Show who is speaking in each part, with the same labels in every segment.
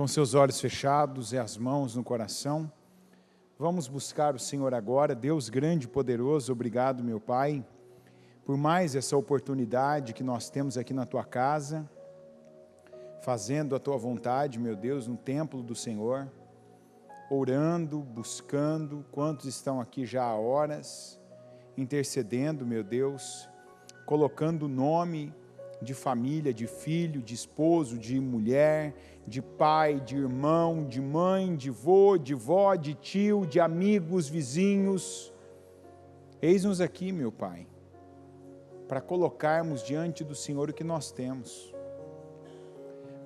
Speaker 1: seus olhos fechados e as mãos no coração, vamos buscar o Senhor agora. Deus grande e poderoso, obrigado, meu Pai, por mais essa oportunidade que nós temos aqui na Tua casa, fazendo a Tua vontade, meu Deus, no templo do Senhor, orando, buscando. Quantos estão aqui já há horas, intercedendo, meu Deus, colocando o nome de família, de filho, de esposo, de mulher, de pai, de irmão, de mãe, de vô, de vó, de tio, de amigos, vizinhos. Eis-nos aqui, meu Pai, para colocarmos diante do Senhor o que nós temos,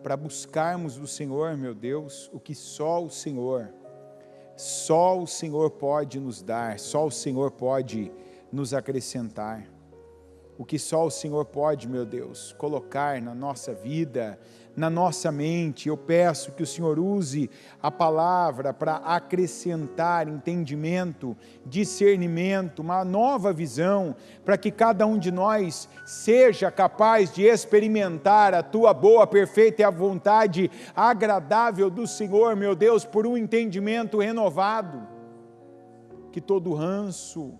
Speaker 1: para buscarmos do Senhor, meu Deus, o que só o Senhor pode nos dar, só o Senhor pode nos acrescentar. O que só o Senhor pode, meu Deus, colocar na nossa vida, na nossa mente. Eu peço que o Senhor use a palavra para acrescentar entendimento, discernimento, uma nova visão, para que cada um de nós seja capaz de experimentar a Tua boa, perfeita e a vontade agradável do Senhor, meu Deus, por um entendimento renovado. Que todo ranço,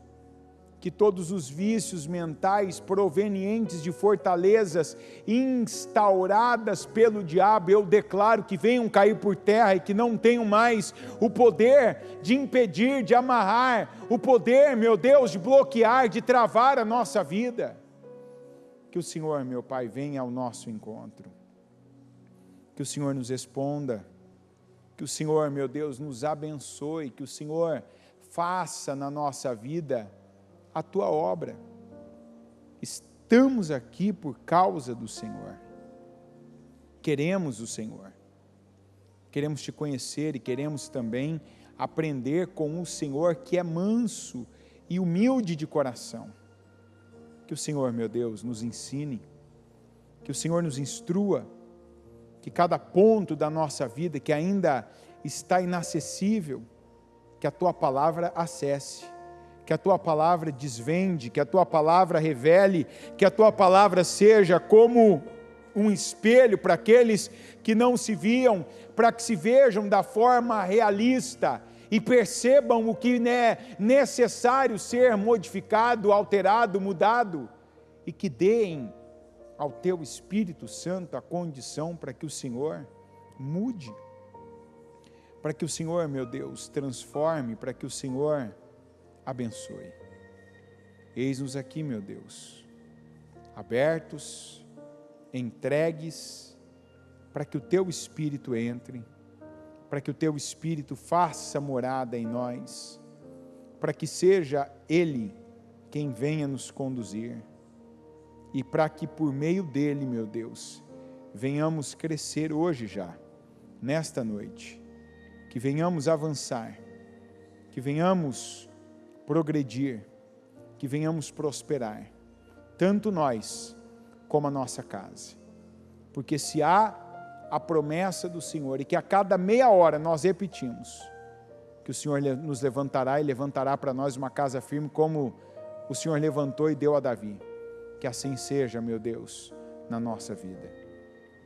Speaker 1: que todos os vícios mentais provenientes de fortalezas instauradas pelo diabo, eu declaro que venham cair por terra e que não tenham mais o poder de impedir, de amarrar, o poder, meu Deus, de bloquear, de travar a nossa vida. Que o Senhor, meu Pai, venha ao nosso encontro, que o Senhor nos responda, que o Senhor, meu Deus, nos abençoe, que o Senhor faça na nossa vida a Tua obra. Estamos aqui por causa do Senhor, queremos o Senhor, queremos Te conhecer e queremos também aprender com o Senhor, que é manso e humilde de coração. Que o Senhor, meu Deus, nos ensine, que o Senhor nos instrua, que cada ponto da nossa vida que ainda está inacessível, que a Tua palavra acesse, que a Tua palavra desvende, que a Tua palavra revele, que a Tua palavra seja como um espelho para aqueles que não se viam, para que se vejam da forma realista e percebam o que é necessário ser modificado, alterado, mudado, e que deem ao Teu Espírito Santo a condição para que o Senhor mude, para que o Senhor, meu Deus, transforme, para que o Senhor abençoe. Eis-nos aqui, meu Deus, abertos, entregues, para que o Teu Espírito entre, para que o Teu Espírito faça morada em nós, para que seja Ele quem venha nos conduzir, e para que por meio dEle, meu Deus, venhamos crescer hoje já, nesta noite, que venhamos avançar, que venhamos progredir, que venhamos prosperar, tanto nós como a nossa casa, porque se há a promessa do Senhor, e que a cada meia hora nós repetimos, que o Senhor nos levantará e levantará para nós uma casa firme, como o Senhor levantou e deu a Davi, que assim seja, meu Deus, na nossa vida,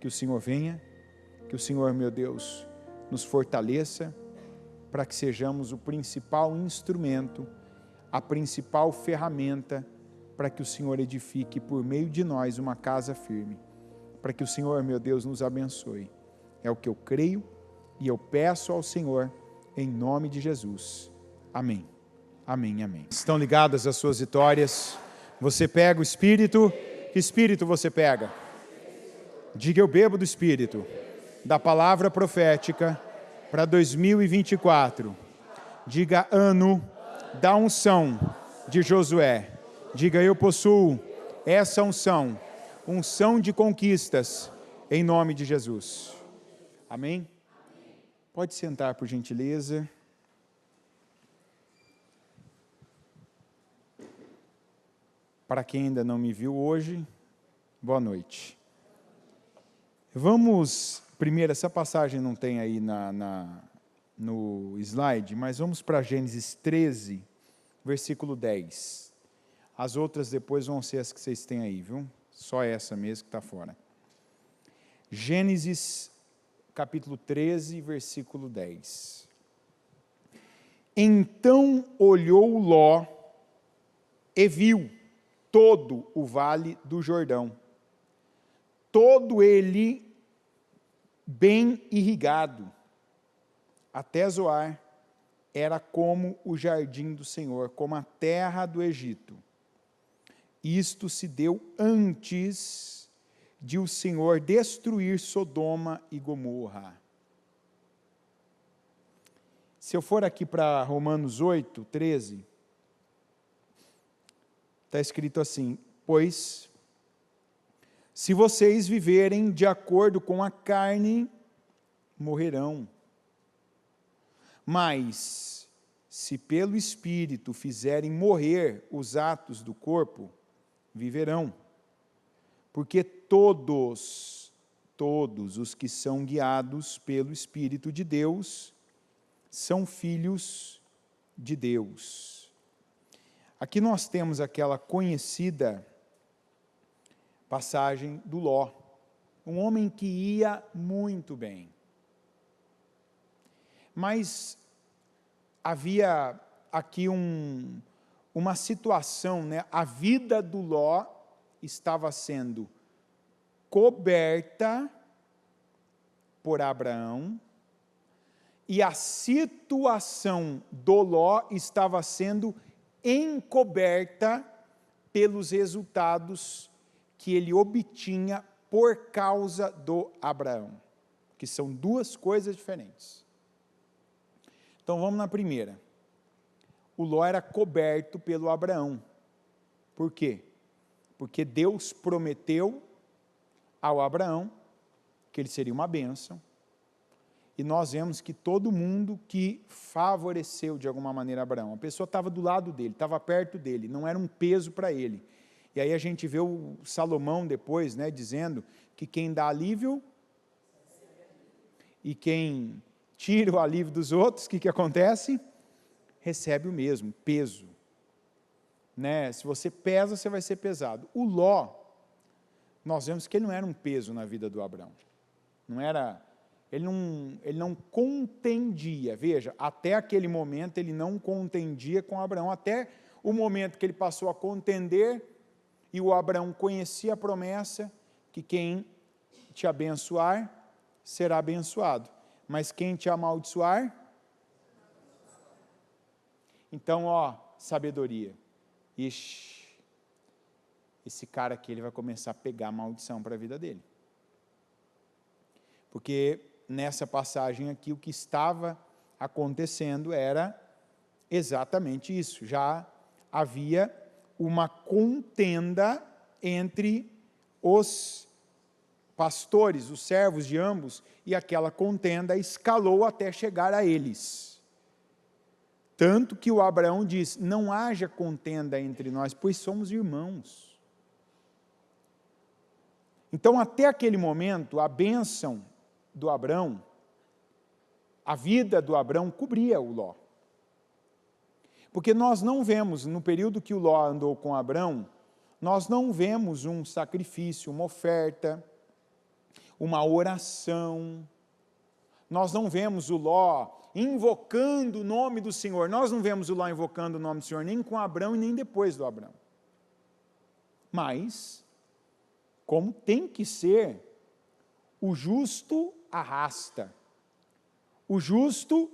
Speaker 1: que o Senhor venha, que o Senhor, meu Deus, nos fortaleça, para que sejamos o principal instrumento, a principal ferramenta para que o Senhor edifique por meio de nós uma casa firme, para que o Senhor, meu Deus, nos abençoe. É o que eu creio e eu peço ao Senhor em nome de Jesus. Amém. Amém, amém. Estão ligadas as suas vitórias? Você pega o Espírito? Que Espírito você pega? Diga: eu bebo do Espírito, da palavra profética para 2024. Diga: ano da unção de Josué. Diga: eu possuo essa unção, unção de conquistas, em nome de Jesus. Amém? Pode sentar, por gentileza. Para quem ainda não me viu hoje, boa noite. Vamos, primeiro, essa passagem não tem aí no slide, mas vamos para Gênesis 13, versículo 10. As outras depois vão ser as que vocês têm aí, viu? Só essa mesmo que está fora. Gênesis capítulo 13, versículo 10. Então olhou Ló e viu todo o vale do Jordão, todo ele bem irrigado, até Zoar, era como o jardim do Senhor, como a terra do Egito. Isto se deu antes de o Senhor destruir Sodoma e Gomorra. Se eu for aqui para Romanos 8, 13, está escrito assim: pois, se vocês viverem de acordo com a carne, morrerão. Mas, se pelo Espírito fizerem morrer os atos do corpo, viverão. Porque todos os que são guiados pelo Espírito de Deus, são filhos de Deus. Aqui nós temos aquela conhecida passagem do Ló, um homem que ia muito bem. Mas havia aqui uma situação, né? A vida do Ló estava sendo coberta por Abraão, e a situação do Ló estava sendo encoberta pelos resultados que ele obtinha por causa do Abraão, que são duas coisas diferentes. Então vamos na primeira. O Ló era coberto pelo Abraão. Por quê? Porque Deus prometeu ao Abraão que ele seria uma bênção. E nós vemos que todo mundo que favoreceu de alguma maneira Abraão, a pessoa estava do lado dele, estava perto dele, não era um peso para ele. E aí a gente vê o Salomão depois, né, dizendo que quem dá alívio e quem tira o alívio dos outros, o que acontece? Recebe o mesmo, peso. Né? Se você pesa, você vai ser pesado. O Ló, nós vemos que ele não era um peso na vida do Abraão. Ele não contendia, veja, até aquele momento ele não contendia com Abraão, até o momento que ele passou a contender, e o Abraão conhecia a promessa, que quem te abençoar, será abençoado, mas quem te amaldiçoar, então, sabedoria, ixi, esse cara aqui, ele vai começar a pegar maldição para a vida dele, porque nessa passagem aqui, o que estava acontecendo era exatamente isso, já havia uma contenda entre os pastores, os servos de ambos, e aquela contenda escalou até chegar a eles. Tanto que o Abraão diz, não haja contenda entre nós, pois somos irmãos. Então, até aquele momento, a bênção do Abraão, a vida do Abraão cobria o Ló. Porque nós não vemos, no período que o Ló andou com Abraão, nós não vemos um sacrifício, uma oferta, uma oração, nós não vemos o Ló invocando o nome do Senhor, nós não vemos o Ló invocando o nome do Senhor, nem com Abraão e nem depois do Abraão. Mas, como tem que ser, o justo arrasta. O justo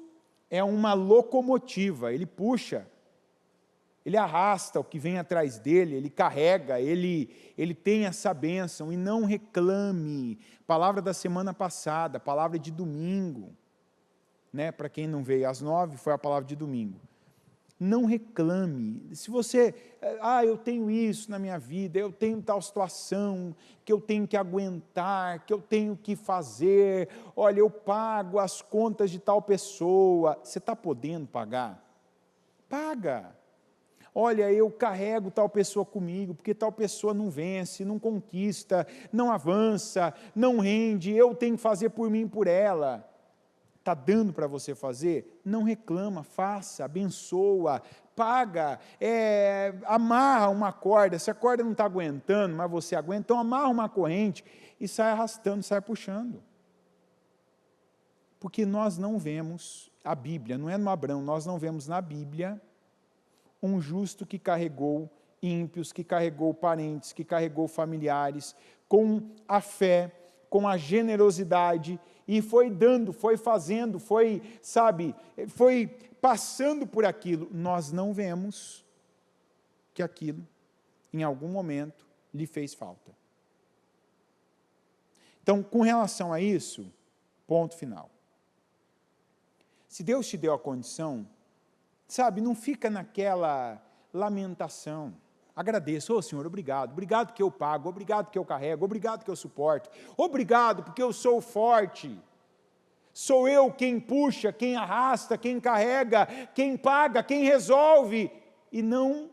Speaker 1: é uma locomotiva, ele puxa, ele arrasta o que vem atrás dele, ele carrega, ele tem essa bênção, e não reclame. Palavra da semana passada, palavra de domingo, né? Para quem não veio às 9, foi a palavra de domingo. Não reclame. Se você, eu tenho isso na minha vida, eu tenho tal situação, que eu tenho que aguentar, que eu tenho que fazer, olha, eu pago as contas de tal pessoa, você está podendo pagar? Paga. Olha, eu carrego tal pessoa comigo, porque tal pessoa não vence, não conquista, não avança, não rende, eu tenho que fazer por mim e por ela. Está dando para você fazer? Não reclama, faça, abençoa, paga, amarra uma corda, se a corda não está aguentando, mas você aguenta, então amarra uma corrente e sai arrastando, sai puxando. Porque nós não vemos a Bíblia, não é no Abraão, nós não vemos na Bíblia um justo que carregou ímpios, que carregou parentes, que carregou familiares, com a fé, com a generosidade, e foi dando, foi fazendo, foi passando por aquilo. Nós não vemos que aquilo, em algum momento, lhe fez falta. Então, com relação a isso, ponto final. Se Deus te deu a condição, não fica naquela lamentação. Agradeço, Senhor, obrigado que eu pago, obrigado que eu carrego, obrigado que eu suporto, obrigado porque eu sou forte. Sou eu quem puxa, quem arrasta, quem carrega, quem paga, quem resolve, e não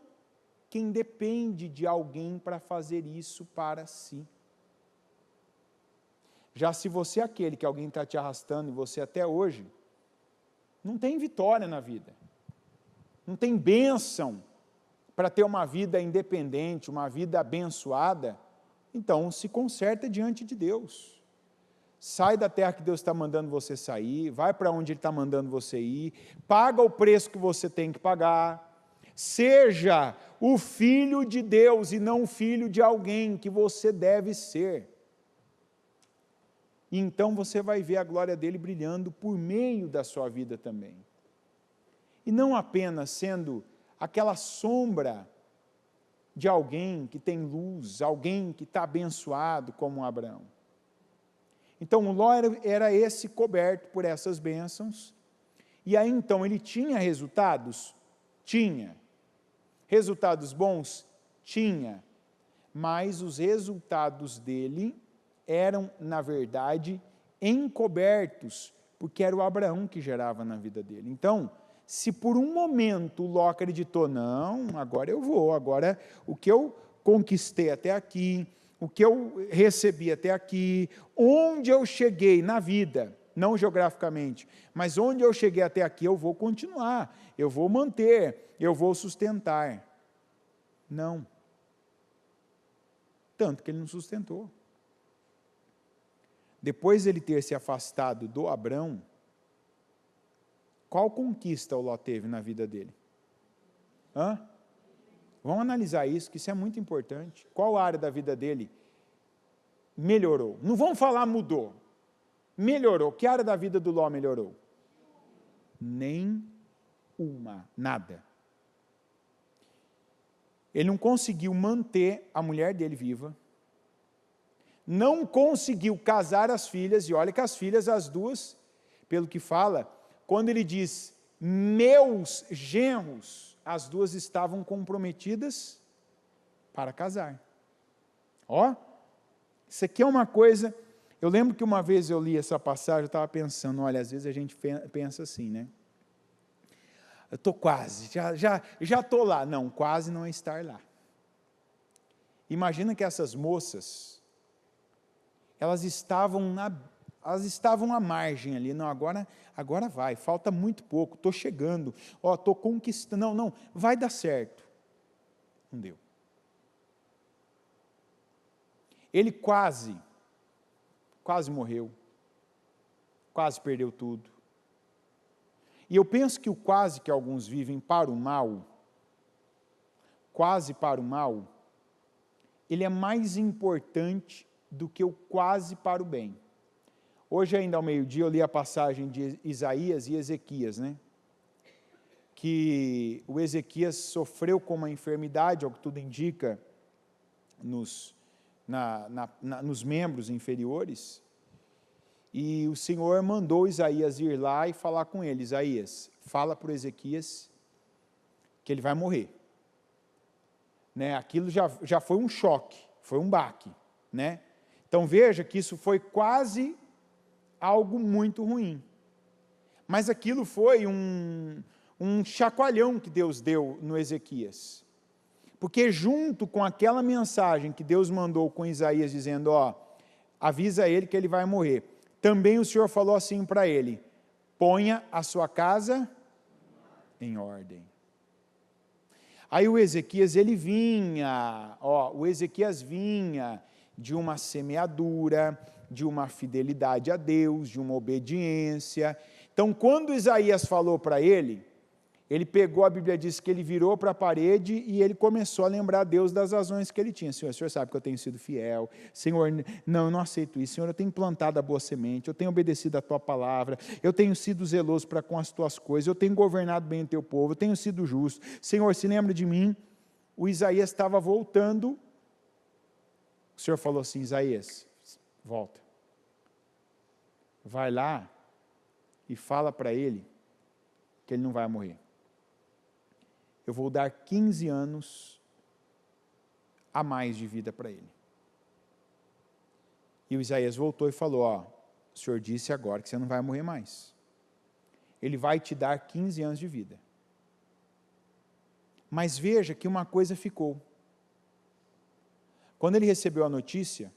Speaker 1: quem depende de alguém para fazer isso para si. Já se você é aquele que alguém está te arrastando e você até hoje, não tem vitória na vida, não tem bênção para ter uma vida independente, uma vida abençoada, então se conserta diante de Deus. Sai da terra que Deus está mandando você sair, vai para onde Ele está mandando você ir, paga o preço que você tem que pagar, seja o filho de Deus e não o filho de alguém que você deve ser. E então você vai ver a glória dele brilhando por meio da sua vida também. E não apenas sendo aquela sombra de alguém que tem luz, alguém que está abençoado como Abraão. Então o Ló era esse coberto por essas bênçãos, e aí então ele tinha resultados? Tinha. Resultados bons? Tinha. Mas os resultados dele eram, na verdade, encobertos, porque era o Abraão que gerava na vida dele. Então, se por um momento o Ló acreditou, não, agora eu vou, agora o que eu conquistei até aqui, o que eu recebi até aqui, onde eu cheguei na vida, não geograficamente, mas onde eu cheguei até aqui, eu vou continuar, eu vou manter, eu vou sustentar. Não. Tanto que ele não sustentou. Depois de ele ter se afastado do Abrão, qual conquista o Ló teve na vida dele? Vamos analisar isso, que isso é muito importante. Qual área da vida dele melhorou? Não vamos falar mudou. Melhorou. Que área da vida do Ló melhorou? Nem uma, nada. Ele não conseguiu manter a mulher dele viva, não conseguiu casar as filhas, e olha que as filhas, as duas, pelo que fala, quando ele diz, meus genros, as duas estavam comprometidas para casar. Isso aqui é uma coisa, eu lembro que uma vez eu li essa passagem, eu estava pensando, olha, às vezes a gente pensa assim, né? Eu estou quase, já estou lá. Não, quase não é estar lá. Imagina que essas moças, elas estavam à margem ali, não, agora vai, falta muito pouco, estou chegando, estou conquistando, não, vai dar certo. Não deu. Ele quase morreu, quase perdeu tudo. E eu penso que o quase que alguns vivem para o mal, quase para o mal, ele é mais importante do que o quase para o bem. Hoje ainda ao meio-dia eu li a passagem de Isaías e Ezequias, né? Que o Ezequias sofreu com uma enfermidade, ao que tudo indica, nos membros inferiores, e o Senhor mandou Isaías ir lá e falar com ele. Isaías, fala para o Ezequias que ele vai morrer. Né? Aquilo já foi um choque, foi um baque. Né? Então veja que isso foi quase algo muito ruim. Mas aquilo foi um chacoalhão que Deus deu no Ezequias. Porque junto com aquela mensagem que Deus mandou com Isaías, dizendo, avisa ele que ele vai morrer, também o Senhor falou assim para ele, ponha a sua casa em ordem. Aí o Ezequias, o Ezequias vinha de uma semeadura, de uma fidelidade a Deus, de uma obediência. Então, quando Isaías falou para ele pegou, a Bíblia diz que ele virou para a parede e ele começou a lembrar a Deus das razões que ele tinha. Senhor, o Senhor sabe que eu tenho sido fiel. Senhor, não, eu não aceito isso. Senhor, eu tenho plantado a boa semente, eu tenho obedecido a tua palavra, eu tenho sido zeloso para com as tuas coisas, eu tenho governado bem o teu povo, eu tenho sido justo. Senhor, se lembra de mim. O Isaías estava voltando. O Senhor falou assim: Isaías, volta. Vai lá e fala para ele que ele não vai morrer. Eu vou dar 15 anos a mais de vida para ele. E o Isaías voltou e falou: ó, o Senhor disse agora que você não vai morrer mais. Ele vai te dar 15 anos de vida. Mas veja que uma coisa ficou. Quando ele recebeu a notícia,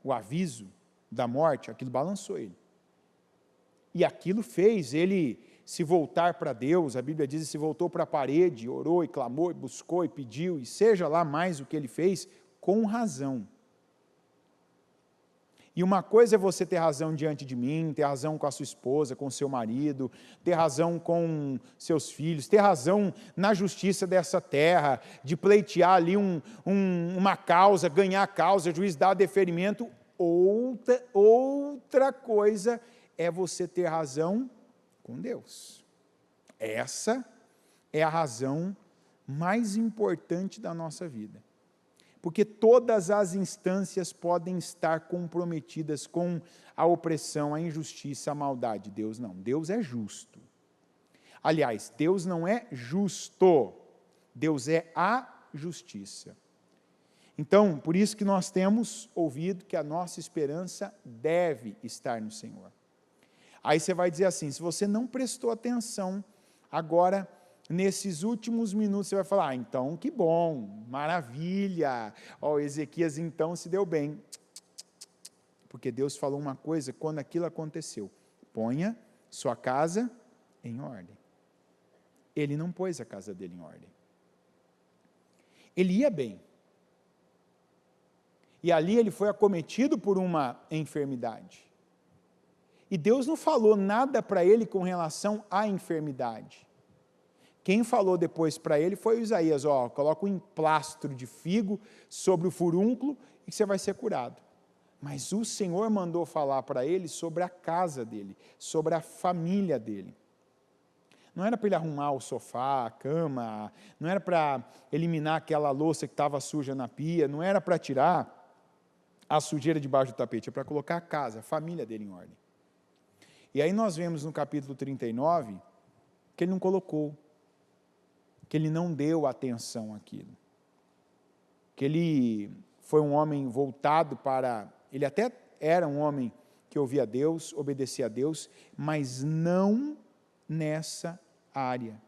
Speaker 1: o aviso da morte, aquilo balançou ele. E aquilo fez ele se voltar para Deus. A Bíblia diz que se voltou para a parede, orou e clamou, e buscou e pediu, e seja lá mais o que ele fez, com razão. E uma coisa é você ter razão diante de mim, ter razão com a sua esposa, com o seu marido, ter razão com seus filhos, ter razão na justiça dessa terra, de pleitear ali uma causa, ganhar a causa, juiz dar deferimento. Outra coisa é você ter razão com Deus. Essa é a razão mais importante da nossa vida. Porque todas as instâncias podem estar comprometidas com a opressão, a injustiça, a maldade. Deus não. Deus é justo. Aliás, Deus não é justo. Deus é a justiça. Então, por isso que nós temos ouvido que a nossa esperança deve estar no Senhor. Aí você vai dizer assim: se você não prestou atenção, agora, nesses últimos minutos, você vai falar: então, que bom, maravilha, Ezequias então se deu bem. Porque Deus falou uma coisa quando aquilo aconteceu: ponha sua casa em ordem. Ele não pôs a casa dele em ordem. Ele ia bem. E ali ele foi acometido por uma enfermidade. E Deus não falou nada para ele com relação à enfermidade. Quem falou depois para ele foi o Isaías: coloca um emplastro de figo sobre o furúnculo e você vai ser curado. Mas o Senhor mandou falar para ele sobre a casa dele, sobre a família dele. Não era para ele arrumar o sofá, a cama, não era para eliminar aquela louça que estava suja na pia, não era para tirar a sujeira debaixo do tapete, é para colocar a casa, a família dele em ordem. E aí nós vemos no capítulo 39 que ele não colocou, que ele não deu atenção àquilo, que ele foi um homem voltado para, ele até era um homem que ouvia a Deus, obedecia a Deus, mas não nessa área.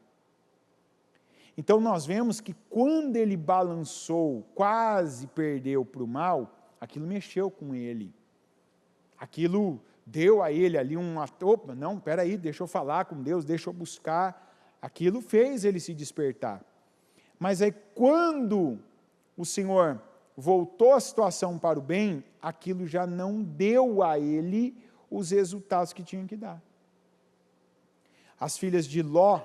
Speaker 1: Então nós vemos que quando ele balançou, quase perdeu para o mal, aquilo mexeu com ele, aquilo deu a ele ali opa, não, espera aí, deixa eu falar com Deus, deixa eu buscar. Aquilo fez ele se despertar. Mas aí quando o Senhor voltou a situação para o bem, aquilo já não deu a ele os resultados que tinha que dar. As filhas de Ló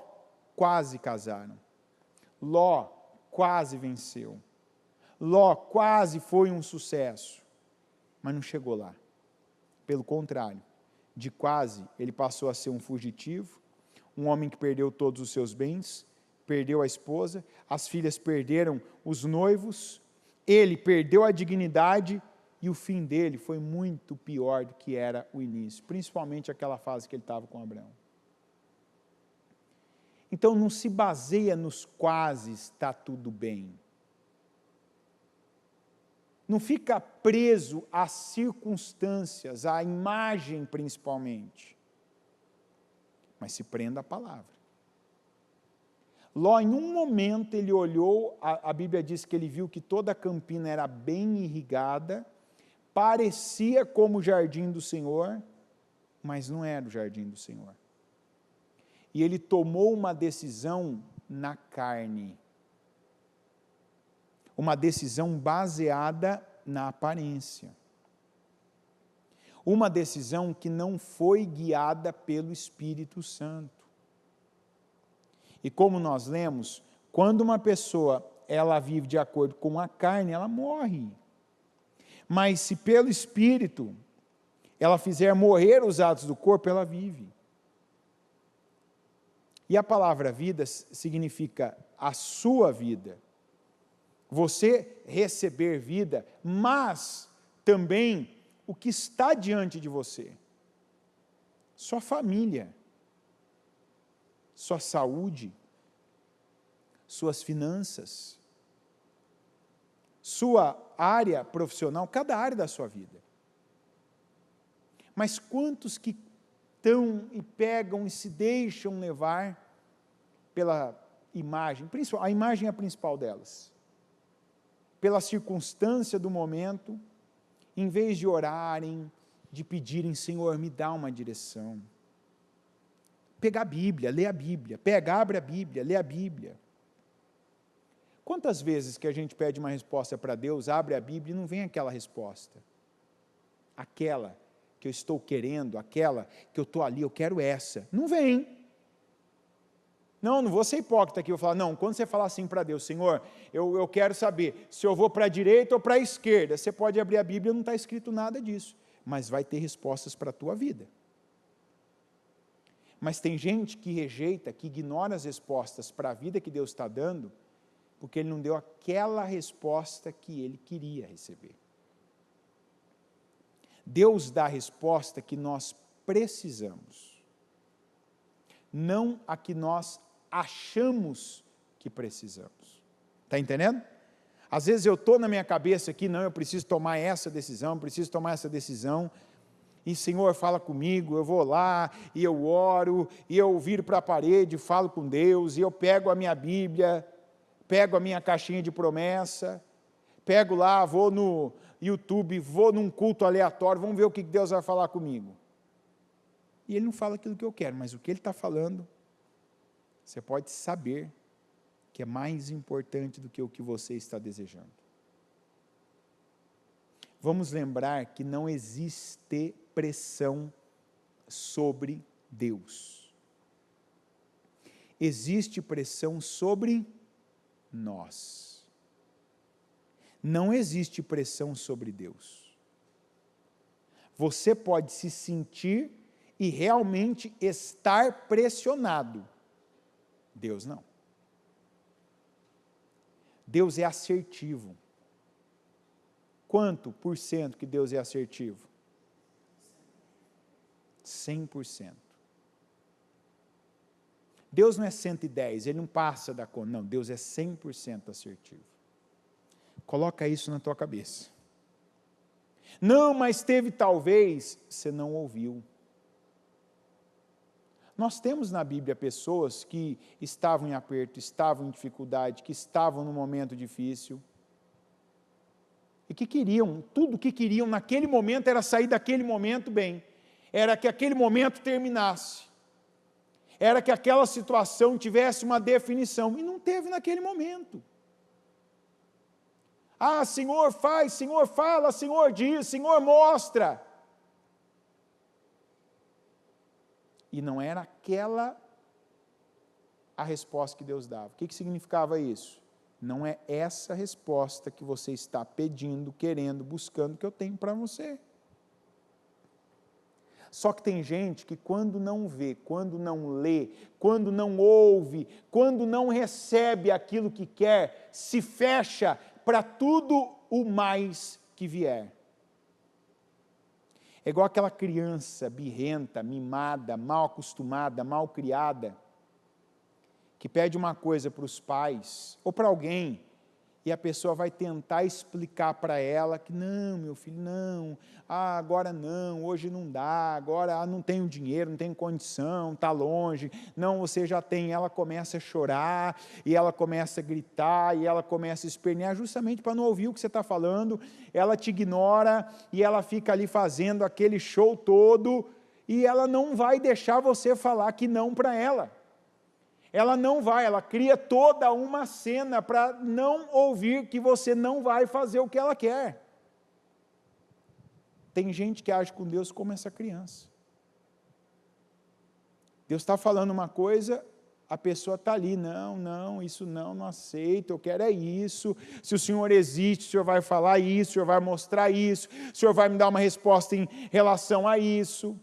Speaker 1: quase casaram. Ló quase venceu. Ló quase foi um sucesso, mas não chegou lá. Pelo contrário, de quase, ele passou a ser um fugitivo, um homem que perdeu todos os seus bens, perdeu a esposa, as filhas perderam os noivos, ele perdeu a dignidade e o fim dele foi muito pior do que era o início, principalmente aquela fase que ele estava com Abraão. Então não se baseia nos quase está tudo bem. Não fica preso às circunstâncias, à imagem principalmente, mas se prenda à palavra. Ló, em um momento, ele olhou, a Bíblia diz que ele viu que toda a campina era bem irrigada, parecia como o jardim do Senhor, mas não era o jardim do Senhor. E ele tomou uma decisão na carne. Uma decisão baseada na aparência. uma decisão que não foi guiada pelo Espírito Santo. E como nós lemos, quando uma pessoa ela vive de acordo com a carne, ela morre. Mas se pelo Espírito ela fizer morrer os atos do corpo, ela vive. E a palavra vida significa a sua vida. Você receber vida, mas também o que está diante de você. Sua família, sua saúde, suas finanças, sua área profissional, cada área da sua vida. Mas quantos que estão e pegam e se deixam levar pela imagem, a imagem é a principal delas, pela circunstância do momento, em vez de orarem, de pedirem, Senhor, me dá uma direção. Pegar a Bíblia, ler a Bíblia, abre a Bíblia, lê a Bíblia. Quantas vezes que a gente pede uma resposta para Deus, abre a Bíblia e não vem aquela resposta? Aquela que eu estou querendo, aquela que eu estou ali, eu quero essa. Não vem. Não vou ser hipócrita aqui, eu vou falar, não, quando você falar assim para Deus, Senhor, eu quero saber se eu vou para a direita ou para a esquerda, você pode abrir a Bíblia, não está escrito nada disso, mas vai ter respostas para a tua vida. Mas tem gente que rejeita, que ignora as respostas para a vida que Deus está dando, porque Ele não deu aquela resposta que Ele queria receber. Deus dá a resposta que nós precisamos, não a que nós achamos que precisamos. Está entendendo? Às vezes eu estou na minha cabeça aqui, não, eu preciso tomar essa decisão, e Senhor fala comigo, eu vou lá, e eu oro, e eu viro para a parede, falo com Deus, e eu pego a minha Bíblia, pego a minha caixinha de promessa, pego lá, vou no YouTube, vou num culto aleatório, vamos ver o que Deus vai falar comigo. E Ele não fala aquilo que eu quero, mas o que Ele está falando, você pode saber que é mais importante do que o que você está desejando. Vamos lembrar que não existe pressão sobre Deus. Existe pressão sobre nós. Não existe pressão sobre Deus. Você pode se sentir e realmente estar pressionado. Deus não. Deus é assertivo. Quanto por cento que Deus é assertivo? 100%. Deus não é 110, Ele não passa da conta. Não, Deus é 100% assertivo. Coloca isso na tua cabeça. Não, mas teve talvez, você não ouviu. Nós temos na Bíblia pessoas que estavam em aperto, estavam em dificuldade, que estavam num momento difícil, e que queriam, tudo que queriam naquele momento era sair daquele momento bem, era que aquele momento terminasse, era que aquela situação tivesse uma definição, e não teve naquele momento. Ah, Senhor faz, Senhor fala, Senhor diz, Senhor mostra. E não era aquela a resposta que Deus dava. O que significava isso? Não é essa resposta que você está pedindo, querendo, buscando, que eu tenho para você. Só que tem gente que quando não vê, quando não lê, quando não ouve, quando não recebe aquilo que quer, se fecha para tudo o mais que vier. É igual aquela criança birrenta, mimada, mal acostumada, mal criada, que pede uma coisa para os pais, ou para alguém, e a pessoa vai tentar explicar para ela que não, meu filho, não, agora não, hoje não dá, agora não tenho dinheiro, não tenho condição, está longe, não, você já tem, ela começa a chorar, e ela começa a gritar, e ela começa a espernear, justamente para não ouvir o que você está falando, ela te ignora, e ela fica ali fazendo aquele show todo, e ela não vai deixar você falar que não para ela. Ela não vai, ela cria toda uma cena para não ouvir que você não vai fazer o que ela quer. Tem gente que age com Deus como essa criança. Deus está falando uma coisa, a pessoa está ali, não, isso não aceito, eu quero é isso, se o Senhor existe, o Senhor vai falar isso, o Senhor vai mostrar isso, o Senhor vai me dar uma resposta em relação a isso.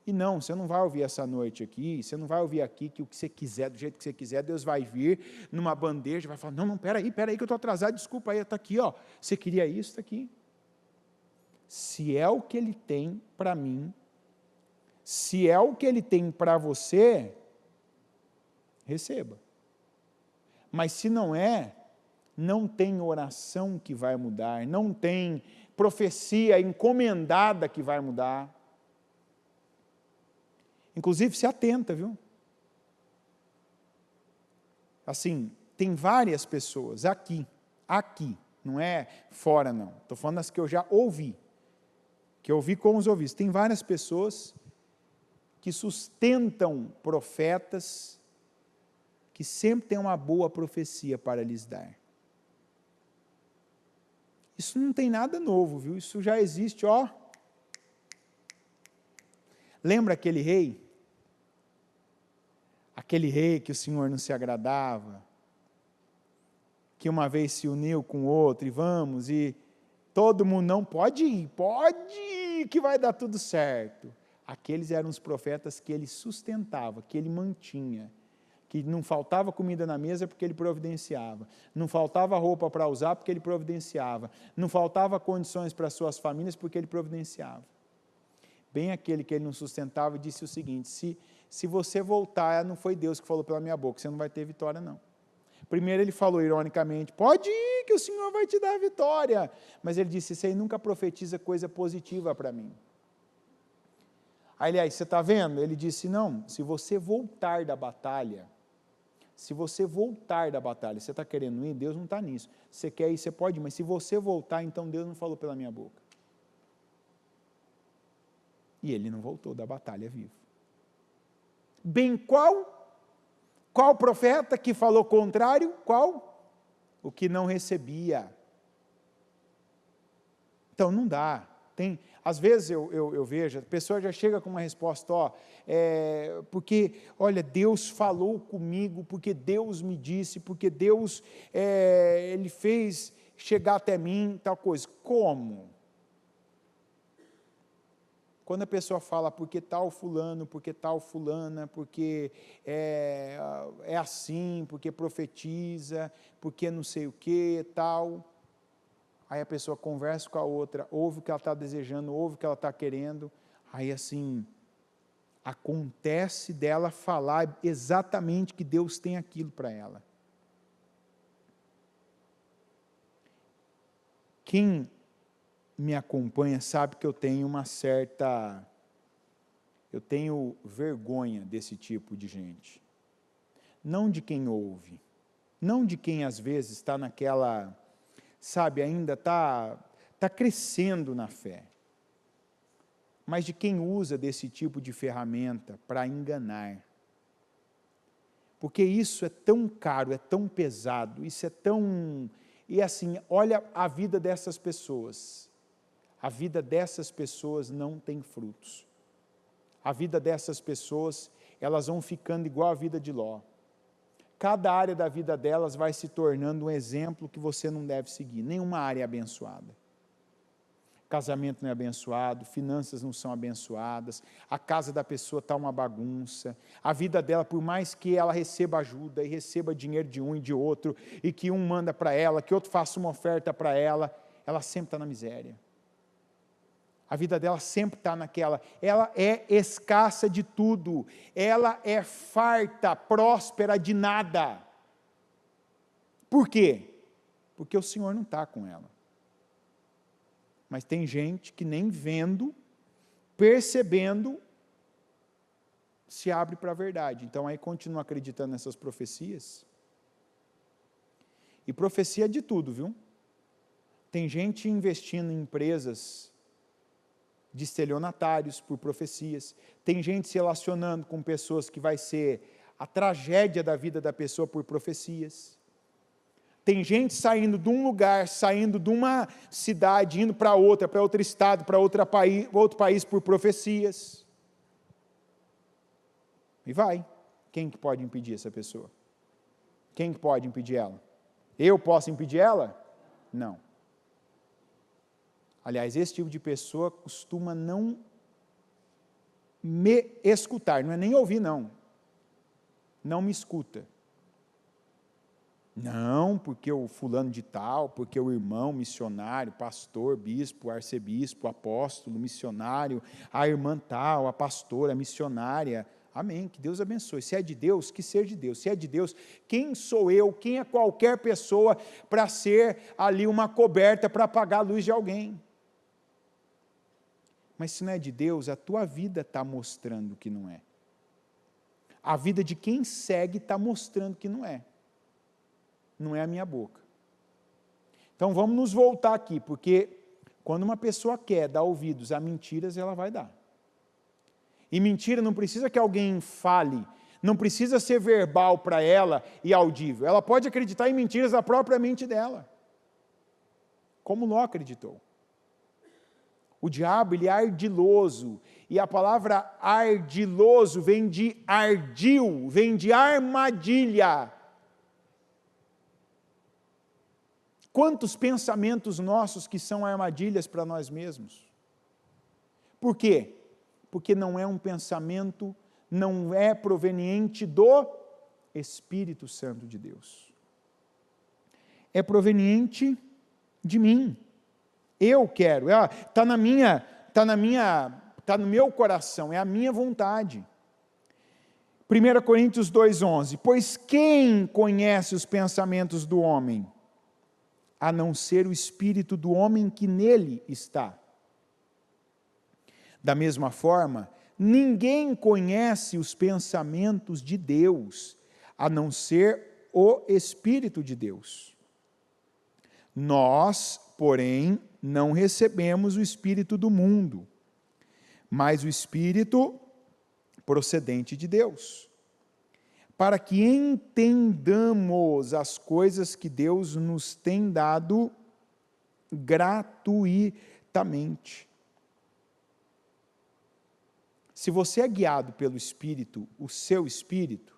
Speaker 1: E não, você não vai ouvir essa noite aqui, você não vai ouvir aqui que o que você quiser, do jeito que você quiser, Deus vai vir numa bandeja, vai falar, não, peraí que eu estou atrasado, desculpa aí, está aqui, ó, você queria isso, está aqui. Se é o que Ele tem para mim, se é o que Ele tem para você, receba. Mas se não é, não tem oração que vai mudar, não tem profecia encomendada que vai mudar. Inclusive, se atenta, viu? Assim, tem várias pessoas aqui, não é fora não, estou falando das que eu já ouvi, com os ouvidos. Tem várias pessoas que sustentam profetas que sempre têm uma boa profecia para lhes dar. Isso não tem nada novo, viu? Isso já existe, ó. Lembra aquele rei? Aquele rei que o Senhor não se agradava, que uma vez se uniu com outro, e todo mundo não pode ir, que vai dar tudo certo. Aqueles eram os profetas que ele sustentava, que ele mantinha, que não faltava comida na mesa porque ele providenciava, não faltava roupa para usar porque ele providenciava, não faltava condições para suas famílias porque ele providenciava. Bem aquele que ele não sustentava disse o seguinte, se você voltar, não foi Deus que falou pela minha boca, você não vai ter vitória não. Primeiro ele falou ironicamente, pode ir que o Senhor vai te dar a vitória, mas ele disse, isso aí nunca profetiza coisa positiva para mim. Aí, aliás, você está vendo? Ele disse, não, se você voltar da batalha, você está querendo ir, Deus não está nisso. Você quer ir, você pode ir, mas se você voltar, então Deus não falou pela minha boca. E ele não voltou da batalha vivo. Bem, qual profeta que falou contrário? Qual? O que não recebia. Então, não dá. Às vezes eu vejo, a pessoa já chega com uma resposta, porque, olha, Deus falou comigo, porque Deus me disse, porque Deus, Ele fez chegar até mim, tal coisa. Como? Quando a pessoa fala, porque tal fulano, porque tal fulana, porque é assim, porque profetiza, porque não sei o que, tal... Aí a pessoa conversa com a outra, ouve o que ela está desejando, ouve o que ela está querendo, aí assim, acontece dela falar exatamente que Deus tem aquilo para ela. Quem me acompanha sabe que eu tenho vergonha desse tipo de gente. Não de quem ouve, não de quem às vezes está naquela... sabe, ainda está crescendo na fé, mas de quem usa desse tipo de ferramenta para enganar, porque isso é tão caro, é tão pesado, isso é tão... E assim, olha a vida dessas pessoas não tem frutos, a vida dessas pessoas, elas vão ficando igual a vida de Ló. Cada área da vida delas vai se tornando um exemplo que você não deve seguir. Nenhuma área é abençoada. Casamento não é abençoado, finanças não são abençoadas, a casa da pessoa está uma bagunça, a vida dela, por mais que ela receba ajuda e receba dinheiro de um e de outro, e que um manda para ela, que outro faça uma oferta para ela sempre está na miséria. A vida dela sempre está naquela, ela é escassa de tudo, ela é farta, próspera de nada. Por quê? Porque o Senhor não está com ela. Mas tem gente que nem vendo, percebendo, se abre para a verdade. Então aí continua acreditando nessas profecias. E profecia de tudo, viu? Tem gente investindo em empresas de estelionatários por profecias, tem gente se relacionando com pessoas que vai ser a tragédia da vida da pessoa por profecias, Tem gente saindo de um lugar, saindo de uma cidade, indo para outro estado, para outro país por profecias. E vai. Quem que pode impedir essa pessoa? Quem que pode impedir ela? Eu posso impedir ela? Não. Aliás, esse tipo de pessoa costuma não me escutar, não é nem ouvir, não. Não me escuta. Não, porque o fulano de tal, porque o irmão missionário, pastor, bispo, arcebispo, apóstolo, missionário, a irmã tal, a pastora, a missionária. Amém, que Deus abençoe. Se é de Deus, que seja de Deus. Se é de Deus, quem sou eu, quem é qualquer pessoa para ser ali uma coberta para apagar a luz de alguém? Mas se não é de Deus, a tua vida está mostrando que não é. A vida de quem segue está mostrando que não é. Não é a minha boca. Então vamos nos voltar aqui, porque quando uma pessoa quer dar ouvidos a mentiras, ela vai dar. E mentira não precisa que alguém fale, não precisa ser verbal para ela e audível. Ela pode acreditar em mentiras da própria mente dela. Como Ló acreditou. O diabo, ele é ardiloso, e a palavra ardiloso vem de ardil, vem de armadilha. Quantos pensamentos nossos que são armadilhas para nós mesmos? Por quê? Porque não é um pensamento, não é proveniente do Espírito Santo de Deus. É proveniente de mim. Eu quero, está no meu coração, é a minha vontade. 1 Coríntios 2,11, pois quem conhece os pensamentos do homem, a não ser o espírito do homem que nele está? Da mesma forma, ninguém conhece os pensamentos de Deus, a não ser o Espírito de Deus. Nós, porém, não recebemos o Espírito do mundo, mas o Espírito procedente de Deus, para que entendamos as coisas que Deus nos tem dado gratuitamente. Se você é guiado pelo Espírito, o seu Espírito,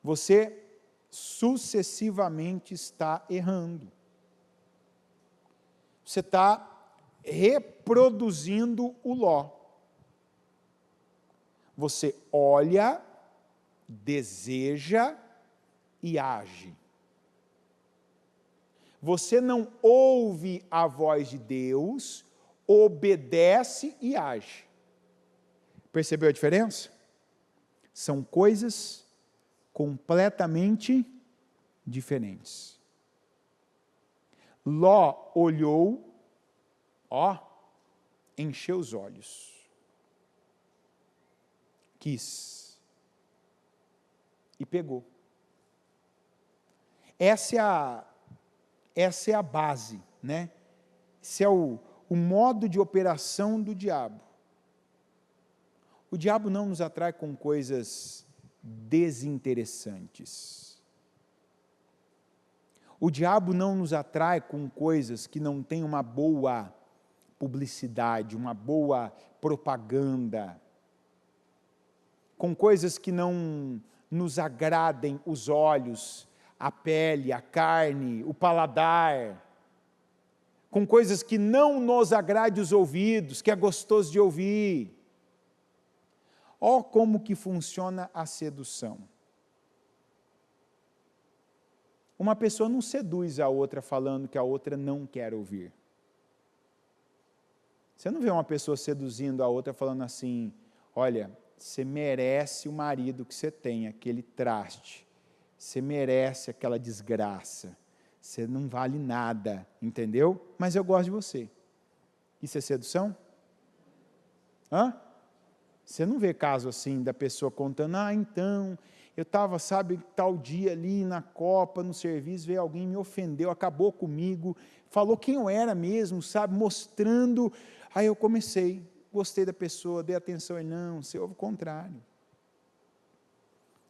Speaker 1: você sucessivamente está errando. Você está reproduzindo o Ló. Você olha, deseja e age. Você não ouve a voz de Deus, obedece e age. Percebeu a diferença? São coisas completamente diferentes. Ló olhou, encheu os olhos, quis e pegou. Essa é a base, né? Esse é o modo de operação do diabo. O diabo não nos atrai com coisas desinteressantes. O diabo não nos atrai com coisas que não têm uma boa publicidade, uma boa propaganda, com coisas que não nos agradem os olhos, a pele, a carne, o paladar, com coisas que não nos agradem os ouvidos, que é gostoso de ouvir. Ó como que funciona a sedução. Uma pessoa não seduz a outra falando que a outra não quer ouvir. Você não vê uma pessoa seduzindo a outra falando assim, olha, você merece o marido que você tem, aquele traste. Você merece aquela desgraça. Você não vale nada, entendeu? Mas eu gosto de você. Isso é sedução? Você não vê caso assim da pessoa contando, então, eu estava, tal dia ali na Copa, no serviço, veio alguém, me ofendeu, acabou comigo, falou quem eu era mesmo, mostrando, aí eu comecei, gostei da pessoa, dei atenção, e não, você ouve o contrário.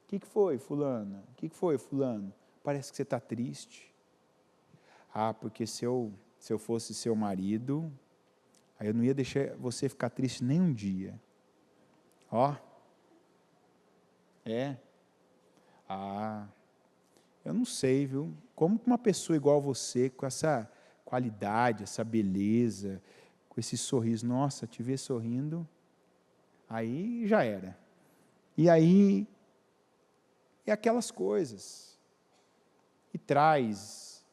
Speaker 1: O que foi, fulana? O que foi, fulano? Parece que você está triste. Porque se eu fosse seu marido, aí eu não ia deixar você ficar triste nem um dia. Eu não sei, viu? Como que uma pessoa igual a você, com essa qualidade, essa beleza, com esse sorriso, nossa, te ver sorrindo, aí já era. E aí, é aquelas coisas. E traz,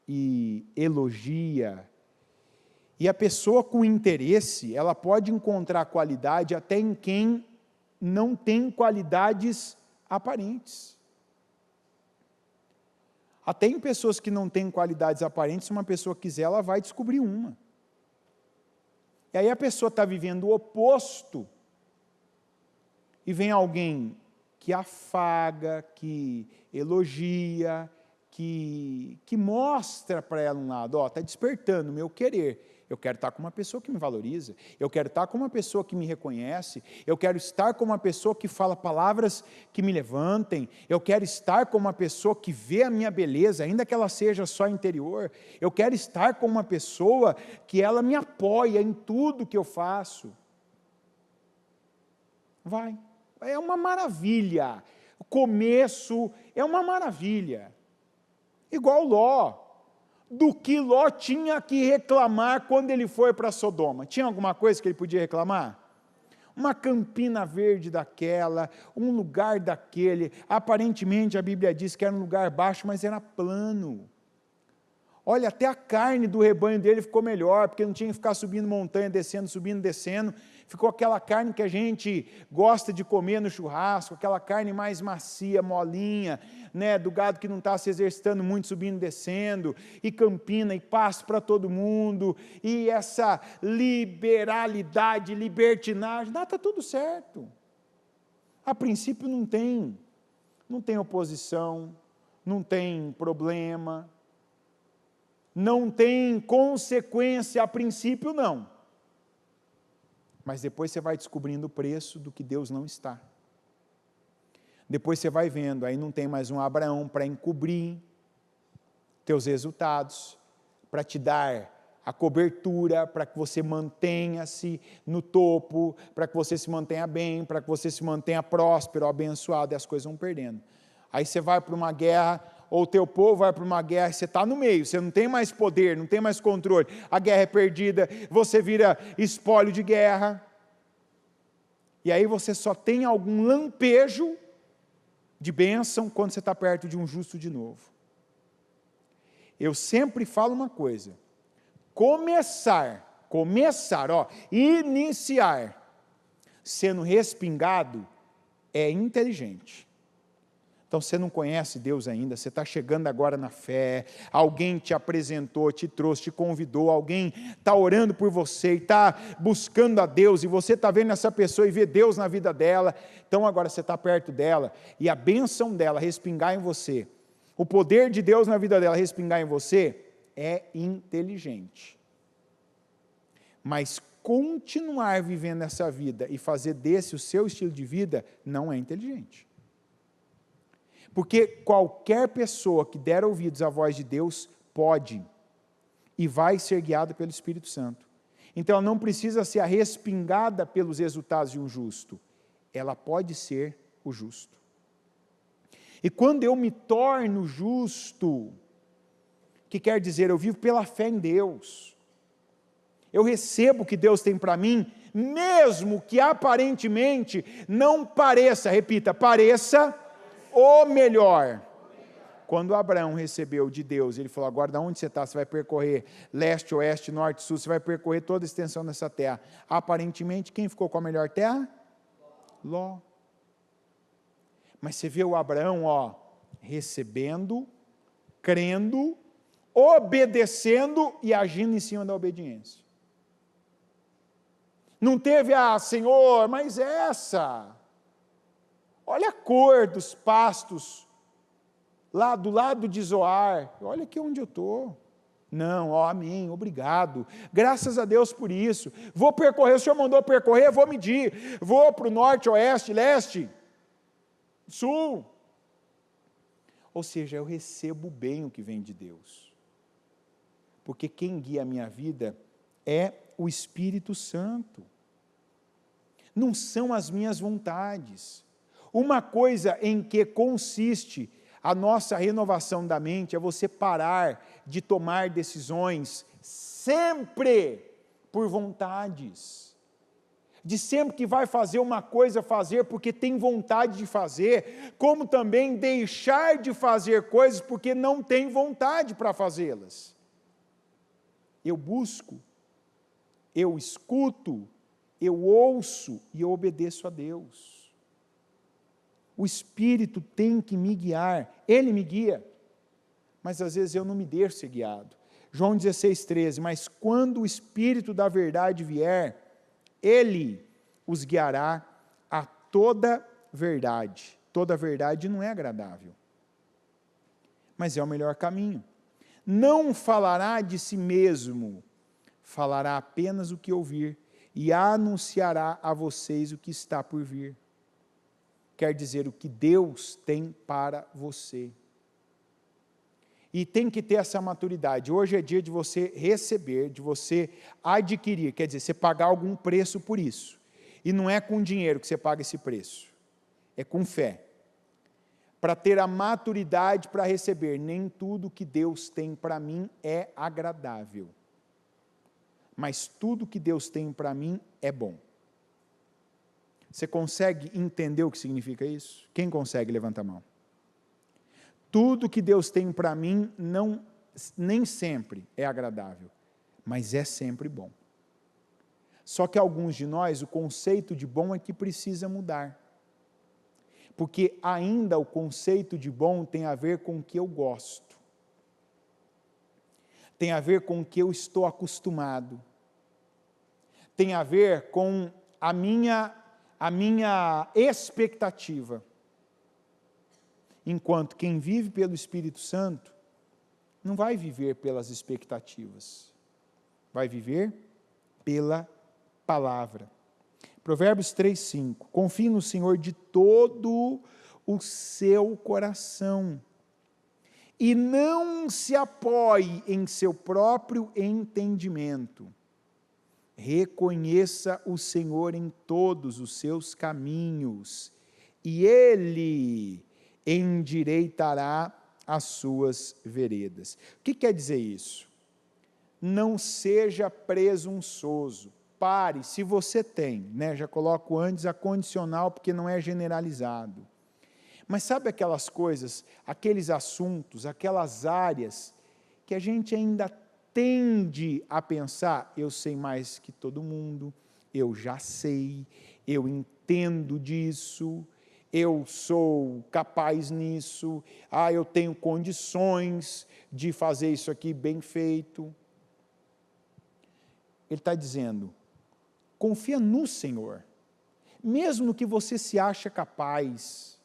Speaker 1: e elogia. E a pessoa com interesse, ela pode encontrar qualidade até em quem não tem qualidades aparentes. Até em pessoas que não têm qualidades aparentes, se uma pessoa quiser, ela vai descobrir uma. E aí a pessoa está vivendo o oposto, e vem alguém que afaga, que elogia, que mostra para ela um lado, está despertando o meu querer. Eu quero estar com uma pessoa que me valoriza, eu quero estar com uma pessoa que me reconhece, eu quero estar com uma pessoa que fala palavras que me levantem, eu quero estar com uma pessoa que vê a minha beleza, ainda que ela seja só interior, eu quero estar com uma pessoa que ela me apoia em tudo que eu faço. É uma maravilha, o começo é uma maravilha, igual Ló. Do que Ló tinha que reclamar quando ele foi para Sodoma? Tinha alguma coisa que ele podia reclamar? Uma campina verde daquela, um lugar daquele, aparentemente a Bíblia diz que era um lugar baixo, mas era plano. Olha, até a carne do rebanho dele ficou melhor, porque não tinha que ficar subindo montanha, descendo, subindo, descendo. Ficou aquela carne que a gente gosta de comer no churrasco, aquela carne mais macia, molinha, né, do gado que não está se exercitando muito, subindo, descendo, e campina, e pasto para todo mundo, e essa liberalidade, libertinagem, está tudo certo. A princípio não tem oposição, não tem problema, não tem consequência, a princípio não. Mas depois você vai descobrindo o preço do que Deus não está. Depois você vai vendo, aí não tem mais um Abraão para encobrir teus resultados, para te dar a cobertura, para que você mantenha-se no topo, para que você se mantenha bem, para que você se mantenha próspero, abençoado, e as coisas vão perdendo. Aí você vai para uma guerra, ou o teu povo vai para uma guerra, você está no meio, você não tem mais poder, não tem mais controle, a guerra é perdida, você vira espólio de guerra, e aí você só tem algum lampejo de bênção quando você está perto de um justo de novo. Eu sempre falo uma coisa, iniciar sendo respingado é inteligente. Então você não conhece Deus ainda, você está chegando agora na fé, alguém te apresentou, te trouxe, te convidou, alguém está orando por você e está buscando a Deus, e você está vendo essa pessoa e vê Deus na vida dela, então agora você está perto dela, e a bênção dela respingar em você, o poder de Deus na vida dela respingar em você, é inteligente. Mas continuar vivendo essa vida e fazer desse o seu estilo de vida, não é inteligente. Porque qualquer pessoa que der ouvidos à voz de Deus, pode e vai ser guiada pelo Espírito Santo. Então ela não precisa ser a respingada pelos resultados de um justo, ela pode ser o justo. E quando eu me torno justo, que quer dizer, eu vivo pela fé em Deus, eu recebo o que Deus tem para mim, mesmo que aparentemente não pareça, repita, pareça o melhor. Quando Abraão recebeu de Deus, ele falou, agora de onde você está? Você vai percorrer leste, oeste, norte, sul, você vai percorrer toda a extensão dessa terra. Aparentemente, quem ficou com a melhor terra? Ló. Mas você vê o Abraão, recebendo, crendo, obedecendo e agindo em cima da obediência. Não teve, Senhor, mas olha a cor dos pastos, lá do lado de Zoar, olha aqui onde eu estou. Não, amém, obrigado, graças a Deus por isso, vou percorrer, o Senhor mandou percorrer, vou medir, vou para o norte, oeste, leste, sul. Ou seja, eu recebo bem o que vem de Deus. porque quem guia a minha vida é o Espírito Santo. Não são as minhas vontades. Uma coisa em que consiste a nossa renovação da mente é você parar de tomar decisões sempre por vontades. De sempre que vai fazer uma coisa, fazer porque tem vontade de fazer, como também deixar de fazer coisas porque não tem vontade para fazê-las. Eu busco, eu escuto, eu ouço e eu obedeço a Deus. O Espírito tem que me guiar, Ele me guia, mas às vezes eu não me deixo ser guiado. João 16,13, mas quando o Espírito da verdade vier, Ele os guiará a toda verdade. Toda verdade não é agradável, mas é o melhor caminho. Não falará de si mesmo, falará apenas o que ouvir, e anunciará a vocês o que está por vir. Quer dizer, o que Deus tem para você. E tem que ter essa maturidade. Hoje é dia de você receber, de você adquirir, quer dizer, você pagar algum preço por isso. E não é com dinheiro que você paga esse preço, é com fé. Para ter a maturidade para receber, nem tudo que Deus tem para mim é agradável. Mas tudo que Deus tem para mim é bom. Você consegue entender o que significa isso? Quem consegue, levanta a mão. Tudo que Deus tem para mim nem sempre é agradável, mas é sempre bom. Só que alguns de nós, o conceito de bom é que precisa mudar. Porque ainda o conceito de bom tem a ver com o que eu gosto. Tem a ver com o que eu estou acostumado. Tem a ver com a minha expectativa. Enquanto quem vive pelo Espírito Santo não vai viver pelas expectativas, vai viver pela palavra. Provérbios 3,5, confie no Senhor de todo o seu coração e não se apoie em seu próprio entendimento. Reconheça o Senhor em todos os seus caminhos e Ele endireitará as suas veredas. O que quer dizer isso? Não seja presunçoso. Pare, se você tem, já coloco antes a condicional porque não é generalizado. Mas sabe aquelas coisas, aqueles assuntos, aquelas áreas que a gente ainda tende a pensar, eu sei mais que todo mundo, eu já sei, eu entendo disso, eu sou capaz nisso, eu tenho condições de fazer isso aqui bem feito. Ele está dizendo, confia no Senhor, mesmo no que você se acha capaz,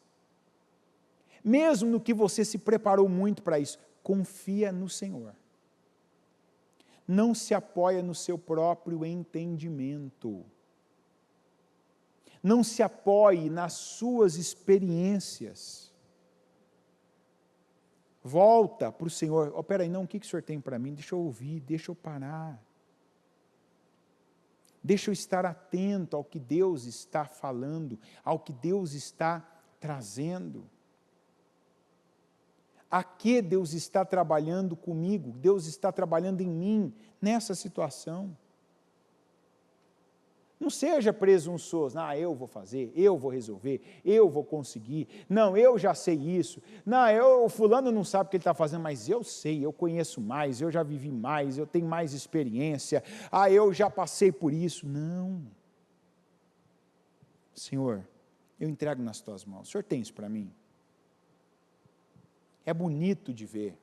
Speaker 1: mesmo no que você se preparou muito para isso, confia no Senhor. Não se apoia no seu próprio entendimento. Não se apoie nas suas experiências. Volta para o Senhor. Espera aí, não, o que o Senhor tem para mim? Deixa eu ouvir, deixa eu parar. Deixa eu estar atento ao que Deus está falando, ao que Deus está trazendo. A que Deus está trabalhando comigo, Deus está trabalhando em mim, nessa situação. Não seja presunçoso, eu vou fazer, eu vou resolver, eu vou conseguir, não, eu já sei isso, não, o fulano não sabe o que ele está fazendo, mas eu sei, eu conheço mais, eu já vivi mais, eu tenho mais experiência, eu já passei por isso. Não. Senhor, eu entrego nas tuas mãos, o Senhor tem isso para mim? É bonito de ver,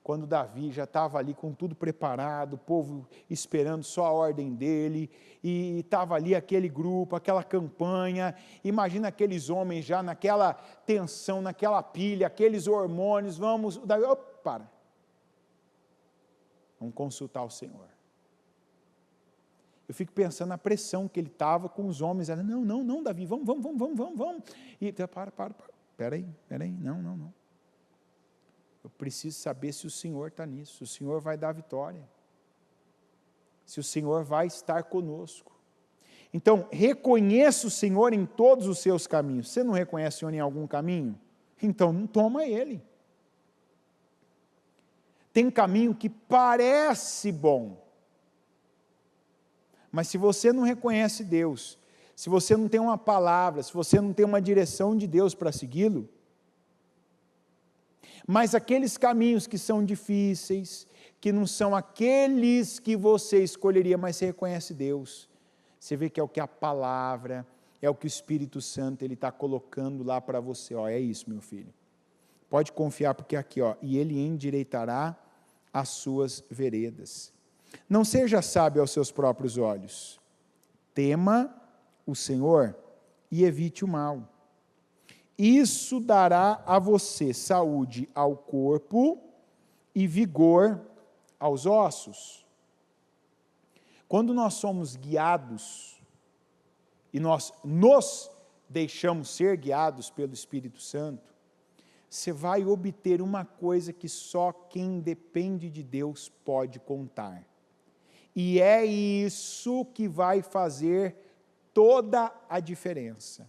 Speaker 1: quando Davi já estava ali com tudo preparado, o povo esperando só a ordem dele, e estava ali aquele grupo, aquela campanha, imagina aqueles homens já naquela tensão, naquela pilha, aqueles hormônios, Davi, para, vamos consultar o Senhor. Eu fico pensando na pressão que ele estava com os homens, não, Davi, vamos, e espera aí, não. Eu preciso saber se o Senhor está nisso, se o Senhor vai dar vitória, se o Senhor vai estar conosco. Então, reconheça o Senhor em todos os seus caminhos. Você não reconhece o Senhor em algum caminho? Então, não toma ele. Tem caminho que parece bom, mas se você não reconhece Deus, se você não tem uma palavra, se você não tem uma direção de Deus para segui-lo, mas aqueles caminhos que são difíceis, que não são aqueles que você escolheria, mas você reconhece Deus, você vê que é o que a palavra, é o que o Espírito Santo ele está colocando lá para você, ó, é isso, meu filho, pode confiar, porque aqui, ó, e ele endireitará as suas veredas. Não seja sábio aos seus próprios olhos, tema o Senhor e evite o mal. Isso dará a você saúde ao corpo e vigor aos ossos. Quando nós somos guiados, e nós nos deixamos ser guiados pelo Espírito Santo, você vai obter uma coisa que só quem depende de Deus pode contar. E é isso que vai fazer toda a diferença.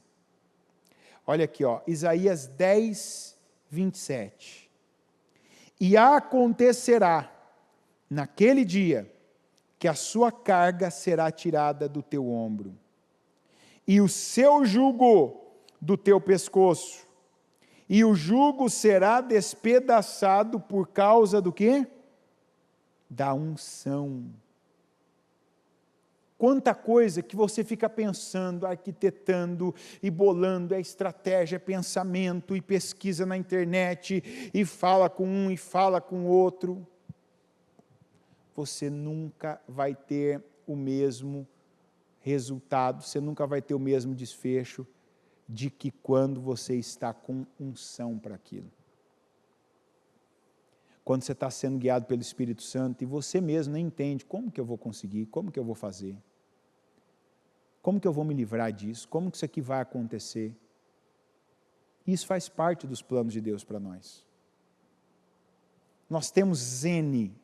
Speaker 1: Olha aqui, ó, Isaías 10, 27. E acontecerá naquele dia que a sua carga será tirada do teu ombro, e o seu jugo do teu pescoço, e o jugo será despedaçado por causa do quê? Da unção. Quanta coisa que você fica pensando, arquitetando e bolando, é estratégia, é pensamento, e pesquisa na internet, e fala com um e fala com o outro. Você nunca vai ter o mesmo resultado, você nunca vai ter o mesmo desfecho de que quando você está com unção para aquilo. Quando você está sendo guiado pelo Espírito Santo e você mesmo nem entende, como que eu vou conseguir, como que eu vou fazer? Como que eu vou me livrar disso? Como que isso aqui vai acontecer? Isso faz parte dos planos de Deus para nós. Nós temos N.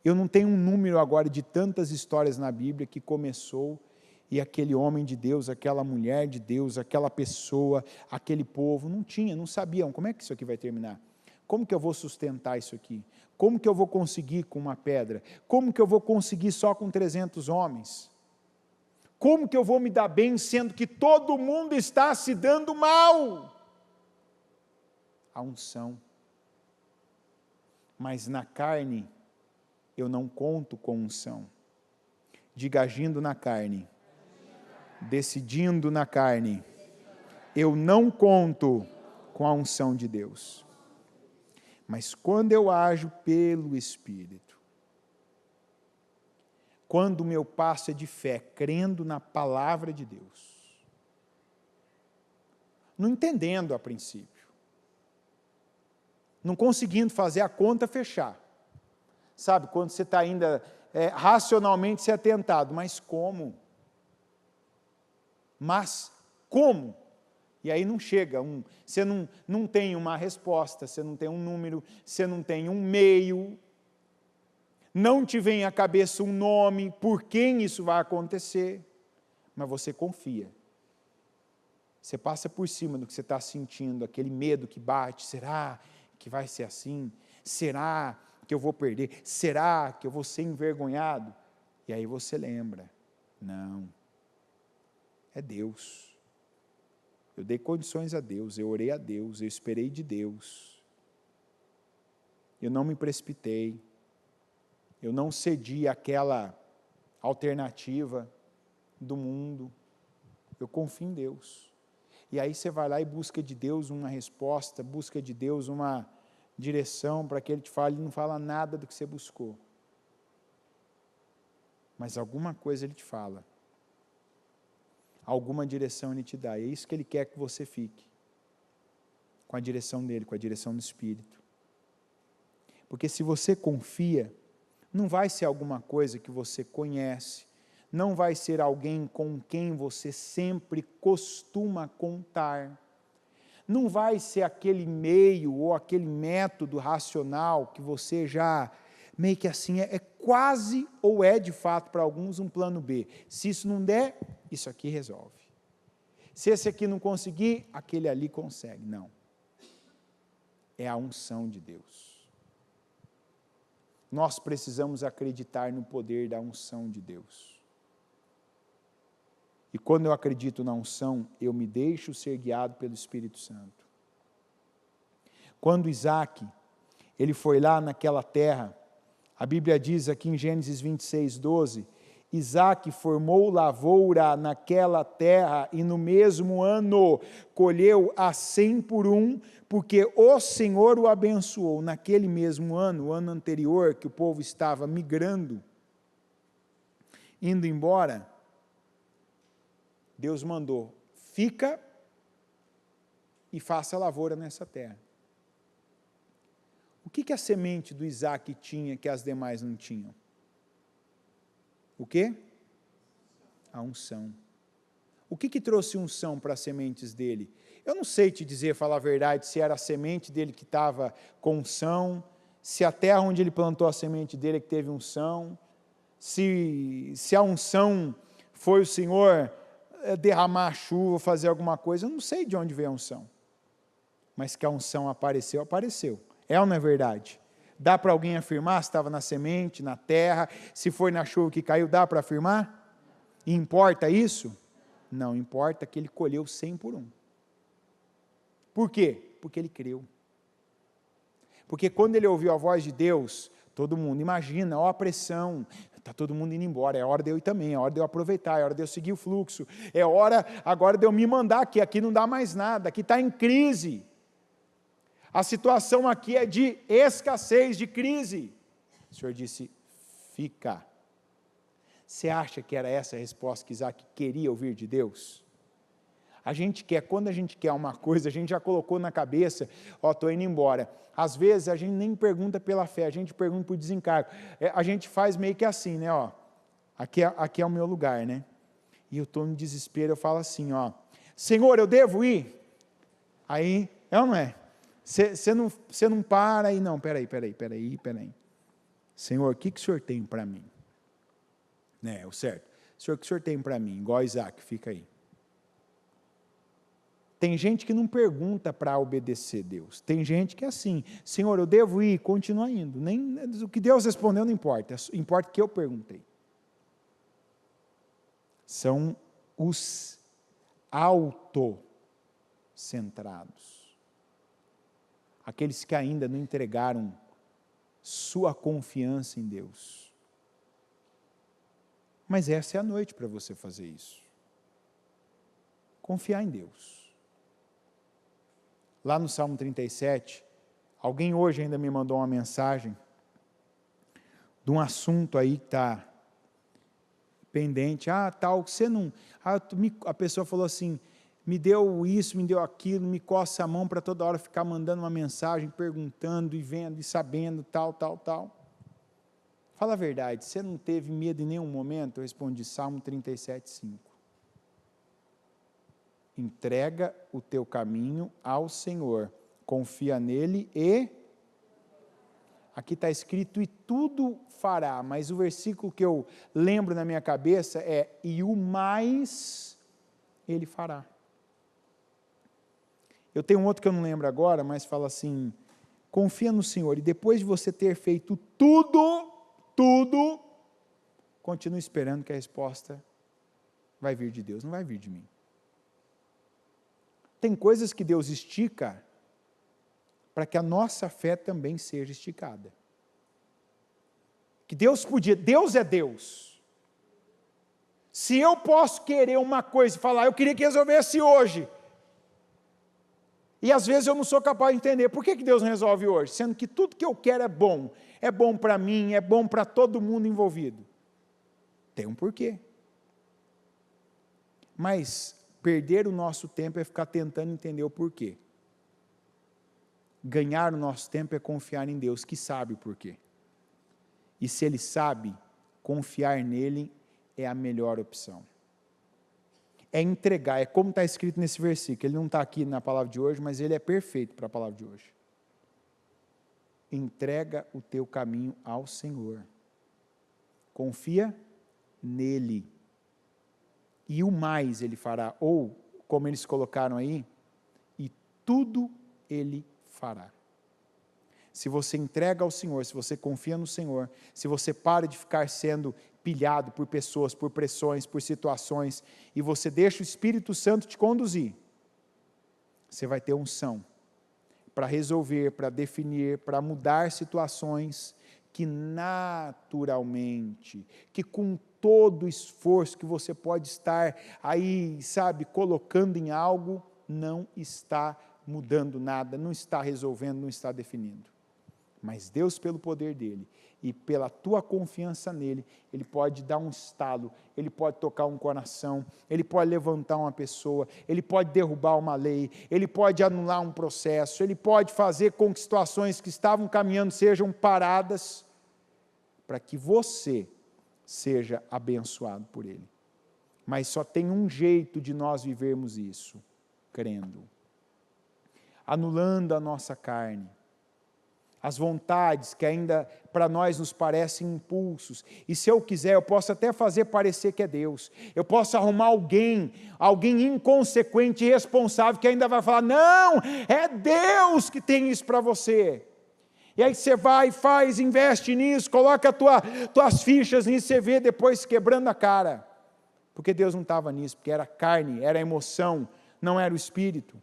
Speaker 1: Eu não tenho um número agora de tantas histórias na Bíblia que começou e aquele homem de Deus, aquela mulher de Deus, aquela pessoa, aquele povo, não sabiam como é que isso aqui vai terminar. Como que eu vou sustentar isso aqui? Como que eu vou conseguir com uma pedra? Como que eu vou conseguir só com 300 homens? Como que eu vou me dar bem sendo que todo mundo está se dando mal? A unção. Mas na carne, eu não conto com unção. Diga, agindo na carne, decidindo na carne, eu não conto com a unção de Deus. Mas quando eu ajo pelo Espírito, quando o meu passo é de fé, crendo na palavra de Deus, não entendendo a princípio, não conseguindo fazer a conta fechar, sabe, quando você está ainda racionalmente se atentado, mas como? E aí não chega, você não tem uma resposta, você não tem um número, você não tem um meio, não te vem à cabeça um nome, por quem isso vai acontecer, mas você confia. Você passa por cima do que você está sentindo, aquele medo que bate, será que vai ser assim? Será que eu vou perder? Será que eu vou ser envergonhado? E aí você lembra, não, é Deus. Eu dei condições a Deus, eu orei a Deus, eu esperei de Deus. Eu não me precipitei. Eu não cedi àquela alternativa do mundo. Eu confio em Deus. E aí você vai lá e busca de Deus uma resposta, busca de Deus uma direção para que Ele te fale, Ele não fala nada do que você buscou. Mas alguma coisa Ele te fala. Alguma direção Ele te dá. E é isso que Ele quer que você fique. Com a direção dEle, com a direção do Espírito. Porque se você confia, não vai ser alguma coisa que você conhece, não vai ser alguém com quem você sempre costuma contar, não vai ser aquele meio ou aquele método racional que você já meio que assim, é quase ou é de fato para alguns um plano B. Se isso não der, isso aqui resolve. Se esse aqui não conseguir, aquele ali consegue. Não. É a unção de Deus. Nós precisamos acreditar no poder da unção de Deus. E quando eu acredito na unção, eu me deixo ser guiado pelo Espírito Santo. Quando Isaac, ele foi lá naquela terra, a Bíblia diz aqui em Gênesis 26, 12, Isaac formou lavoura naquela terra e no mesmo ano colheu a 100 por um, porque o Senhor o abençoou. Naquele mesmo ano, o ano anterior, que o povo estava migrando, indo embora, Deus mandou, fica e faça lavoura nessa terra. O que a semente do Isaac tinha que as demais não tinham? O quê? A unção. O que trouxe unção para as sementes dele? Eu não sei te dizer, falar a verdade, se era a semente dele que estava com unção, se a terra onde ele plantou a semente dele que teve unção, se a unção foi o Senhor derramar a chuva, fazer alguma coisa, eu não sei de onde veio a unção. Mas que a unção apareceu, apareceu. É ou não é verdade? Dá para alguém afirmar se estava na semente, na terra, se foi na chuva que caiu, dá para afirmar? E importa isso? Não, importa que ele colheu 100 por um. Por quê? Porque ele creu. Porque quando ele ouviu a voz de Deus, todo mundo, imagina, ó a pressão, está todo mundo indo embora, é hora de eu ir também, é hora de eu aproveitar, é hora de eu seguir o fluxo, é hora agora de eu me mandar, que aqui não dá mais nada, aqui está em crise. A situação aqui é de escassez, de crise. O Senhor disse, fica. Você acha que era essa a resposta que Isaac queria ouvir de Deus? A gente quer, quando a gente quer uma coisa, a gente já colocou na cabeça, ó, estou indo embora. Às vezes a gente nem pergunta pela fé, a gente pergunta por desencargo. A gente faz meio que assim, né, ó, aqui é o meu lugar, né? E eu estou no desespero, eu falo assim, ó, Senhor, eu devo ir? Aí, é ou não é? Você não para aí, não, peraí. Senhor, o que o Senhor tem para mim? É o certo. Senhor, o que o Senhor tem para mim? Igual Isaac, fica aí. Tem gente que não pergunta para obedecer Deus. Tem gente que é assim, Senhor, eu devo ir? Continua indo. Nem, o que Deus respondeu não importa, importa o que eu perguntei. São os autocentrados. Aqueles que ainda não entregaram sua confiança em Deus. Mas essa é a noite para você fazer isso. Confiar em Deus. Lá no Salmo 37, alguém hoje ainda me mandou uma mensagem de um assunto aí que está pendente. Tal, você não... a pessoa falou assim, me deu isso, me deu aquilo, me coça a mão para toda hora ficar mandando uma mensagem, perguntando e vendo e sabendo, tal. Fala a verdade, você não teve medo em nenhum momento? Eu respondi, Salmo 37, 5. Entrega o teu caminho ao Senhor, confia nele e... Aqui está escrito, e tudo fará, mas o versículo que eu lembro na minha cabeça é, e o mais ele fará. Eu tenho um outro que eu não lembro agora, mas fala assim, confia no Senhor, e depois de você ter feito tudo, continue esperando que a resposta vai vir de Deus, não vai vir de mim. Tem coisas que Deus estica para que a nossa fé também seja esticada. Que Deus é Deus. Se eu posso querer uma coisa e falar, eu queria que resolvesse hoje, e às vezes eu não sou capaz de entender, por que Deus não resolve hoje? Sendo que tudo que eu quero é bom para mim, é bom para todo mundo envolvido. Tem um porquê. Mas perder o nosso tempo é ficar tentando entender o porquê. Ganhar o nosso tempo é confiar em Deus, que sabe o porquê. E se Ele sabe, confiar nele é a melhor opção. é entregar, é como está escrito nesse versículo. Ele não está aqui na palavra de hoje, mas ele é perfeito para a palavra de hoje. Entrega o teu caminho ao Senhor. Confia nele. E o mais ele fará, ou, como eles colocaram aí, e tudo ele fará. Se você entrega ao Senhor, se você confia no Senhor, se você para de ficar sendo pilhado por pessoas, por pressões, por situações, e você deixa o Espírito Santo te conduzir, você vai ter unção para resolver, para definir, para mudar situações que naturalmente, que com todo o esforço que você pode estar aí, sabe, colocando em algo, não está mudando nada, não está resolvendo, não está definindo. Mas Deus, pelo poder dele e pela tua confiança nele, ele pode dar um estalo, ele pode tocar um coração, ele pode levantar uma pessoa, ele pode derrubar uma lei, ele pode anular um processo, ele pode fazer com que situações que estavam caminhando sejam paradas, para que você seja abençoado por ele. Mas só tem um jeito de nós vivermos isso, crendo, anulando a nossa carne, as vontades que ainda para nós nos parecem impulsos, e se eu quiser, eu posso até fazer parecer que é Deus, eu posso arrumar alguém inconsequente e irresponsável, que ainda vai falar, não, é Deus que tem isso para você, e aí você vai, faz, investe nisso, coloca tuas fichas nisso, você vê depois quebrando a cara, porque Deus não estava nisso, porque era carne, era emoção, não era o Espírito.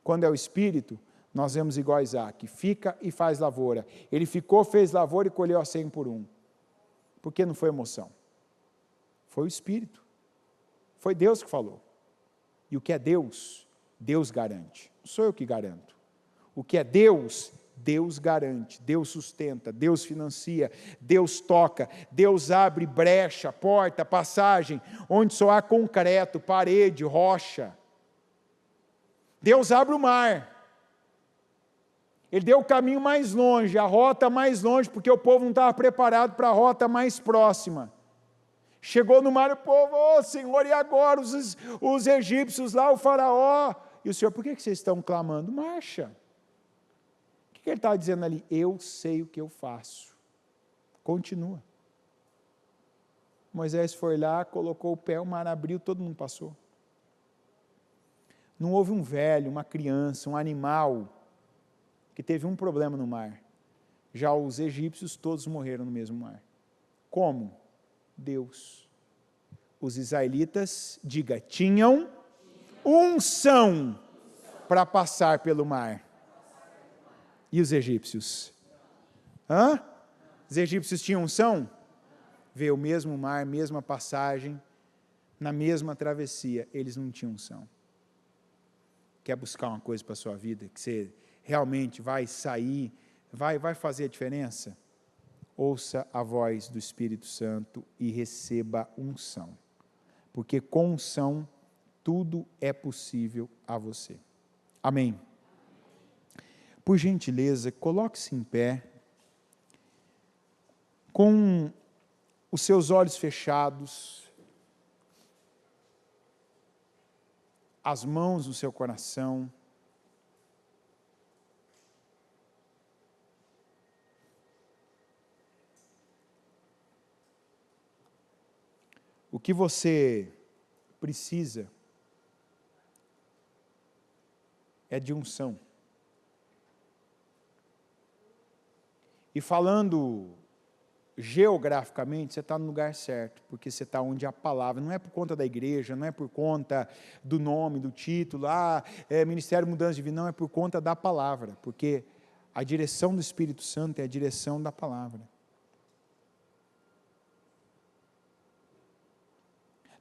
Speaker 1: Quando é o Espírito, nós vemos igual a Isaac, fica e faz lavoura. Ele ficou, fez lavoura e colheu a 100 por 1. Porque não foi emoção. Foi o Espírito. Foi Deus que falou. E o que é Deus, Deus garante. Não sou eu que garanto. O que é Deus, Deus garante. Deus sustenta, Deus financia, Deus toca, Deus abre brecha, porta, passagem, onde só há concreto, parede, rocha. Deus abre o mar. Ele deu o caminho mais longe, a rota mais longe, porque o povo não estava preparado para a rota mais próxima. Chegou no mar, o povo, Senhor, e agora? Os egípcios lá, o faraó. E o Senhor, por que vocês estão clamando? Marcha. O que ele estava dizendo ali? Eu sei o que eu faço. Continua. Moisés foi lá, colocou o pé, o mar abriu, todo mundo passou. Não houve um velho, uma criança, um animal que teve um problema no mar. Já os egípcios todos morreram no mesmo mar. Como? Deus. Os israelitas, diga, tinham unção para passar pelo mar. E os egípcios? Os egípcios tinham unção? Veio o mesmo mar, mesma passagem, na mesma travessia, eles não tinham unção. Quer buscar uma coisa para a sua vida, que você realmente vai sair, vai fazer a diferença? Ouça a voz do Espírito Santo e receba unção, porque com unção tudo é possível a você. Amém. Por gentileza, coloque-se em pé, com os seus olhos fechados, as mãos no seu coração. O que você precisa é de unção. E falando geograficamente, você está no lugar certo, porque você está onde a palavra, não é por conta da igreja, não é por conta do nome, do título, Ministério Mudança de Vida, não, é por conta da palavra, porque a direção do Espírito Santo é a direção da palavra.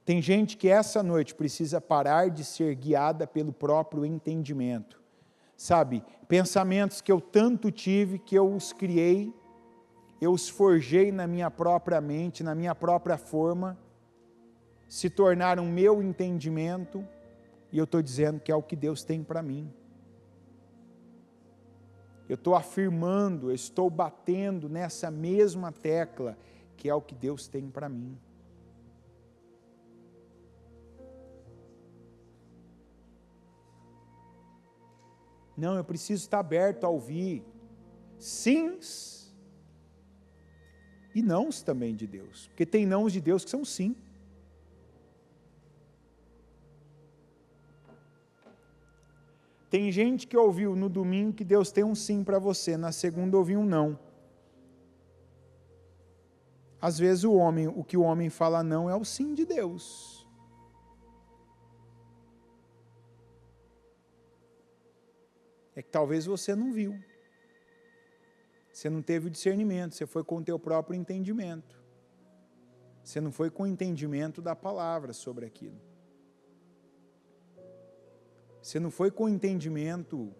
Speaker 1: Tem gente que essa noite precisa parar de ser guiada pelo próprio entendimento. Sabe, pensamentos que eu tanto tive, que eu os criei, eu os forjei na minha própria mente, na minha própria forma, se tornaram meu entendimento, e eu estou dizendo que é o que Deus tem para mim. Eu estou afirmando, eu estou batendo nessa mesma tecla, que é o que Deus tem para mim. Não, eu preciso estar aberto a ouvir sims e nãos também de Deus, porque tem nãos de Deus que são sim. Tem gente que ouviu no domingo que Deus tem um sim para você, na segunda ouviu um não. Às vezes o que o homem fala não é o sim de Deus. É que talvez você não viu. Você não teve o discernimento, você foi com o teu próprio entendimento. Você não foi com o entendimento da palavra sobre aquilo. Você não foi com o entendimento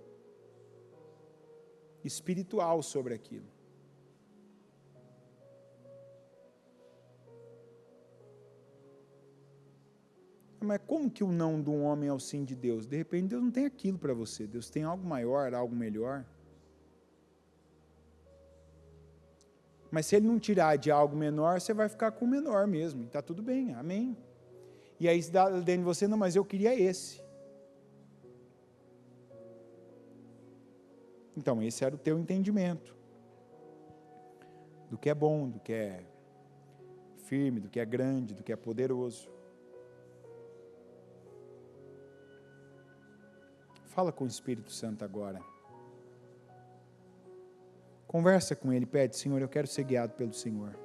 Speaker 1: espiritual sobre aquilo. Mas como que o não de um homem é o sim de Deus? De repente Deus não tem aquilo para você, Deus tem algo maior, algo melhor. Mas se Ele não tirar de algo menor, você vai ficar com o menor mesmo, está tudo bem, amém. E aí se dá dentro de você, não, mas eu queria esse. Então esse era o teu entendimento, do que é bom, do que é firme, do que é grande, do que é poderoso. Fala com o Espírito Santo agora. Conversa com Ele, pede, Senhor, eu quero ser guiado pelo Senhor.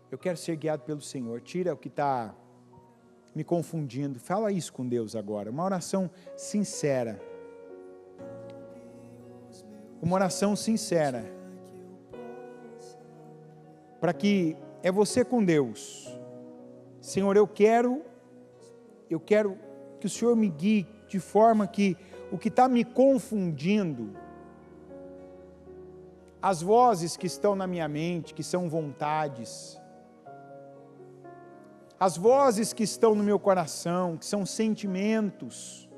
Speaker 1: Eu quero ser guiado pelo Senhor. Tira o que está me confundindo. Fala isso com Deus agora. Uma oração sincera. Uma oração sincera. Para que é você com Deus. Senhor, eu quero que o Senhor me guie de forma que o que está me confundindo, as vozes que estão na minha mente, que são vontades, as vozes que estão no meu coração, que são sentimentos,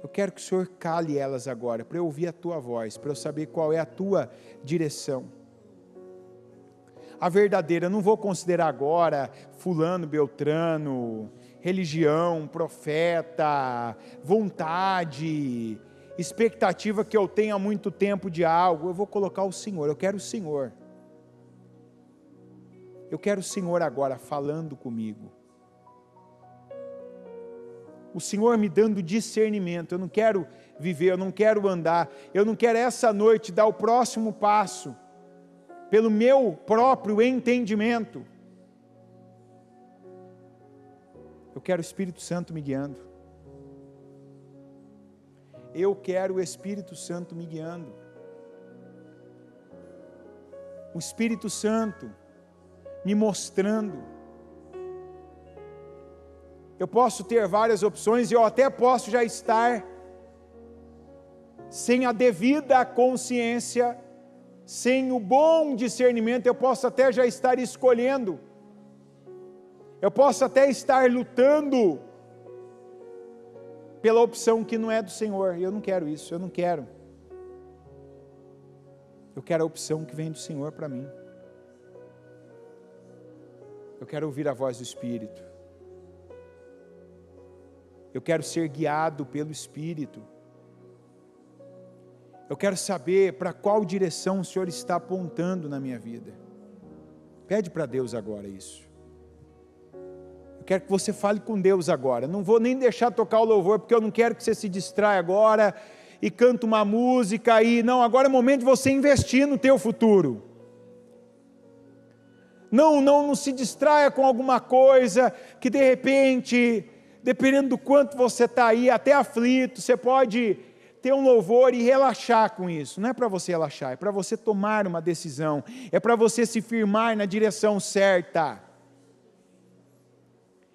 Speaker 1: eu quero que o Senhor cale elas agora, para eu ouvir a Tua voz, para eu saber qual é a Tua direção. A verdadeira, eu não vou considerar agora fulano, beltrano, religião, profeta, vontade, expectativa que eu tenho há muito tempo de algo. Eu vou colocar o Senhor, eu quero o Senhor. Eu quero o Senhor agora falando comigo. O Senhor me dando discernimento. Eu não quero viver, eu não quero andar, eu não quero essa noite dar o próximo passo pelo meu próprio entendimento. Eu quero o Espírito Santo me guiando. Eu quero o Espírito Santo me guiando. O Espírito Santo me mostrando. Eu posso ter várias opções e eu até posso já estar sem a devida consciência, sem o bom discernimento, eu posso até já estar escolhendo. Eu posso até estar lutando pela opção que não é do Senhor. Eu não quero isso, eu não quero. Eu quero a opção que vem do Senhor para mim. Eu quero ouvir a voz do Espírito. Eu quero ser guiado pelo Espírito. Eu quero saber para qual direção o Senhor está apontando na minha vida. Pede para Deus agora isso. Eu quero que você fale com Deus agora. Não vou nem deixar tocar o louvor, porque eu não quero que você se distraia agora e cante uma música aí. Não, agora é o momento de você investir no teu futuro. Não se distraia com alguma coisa que de repente, dependendo do quanto você está aí, até aflito, você pode ter um louvor e relaxar com isso. Não é para você relaxar, é para você tomar uma decisão, é para você se firmar na direção certa,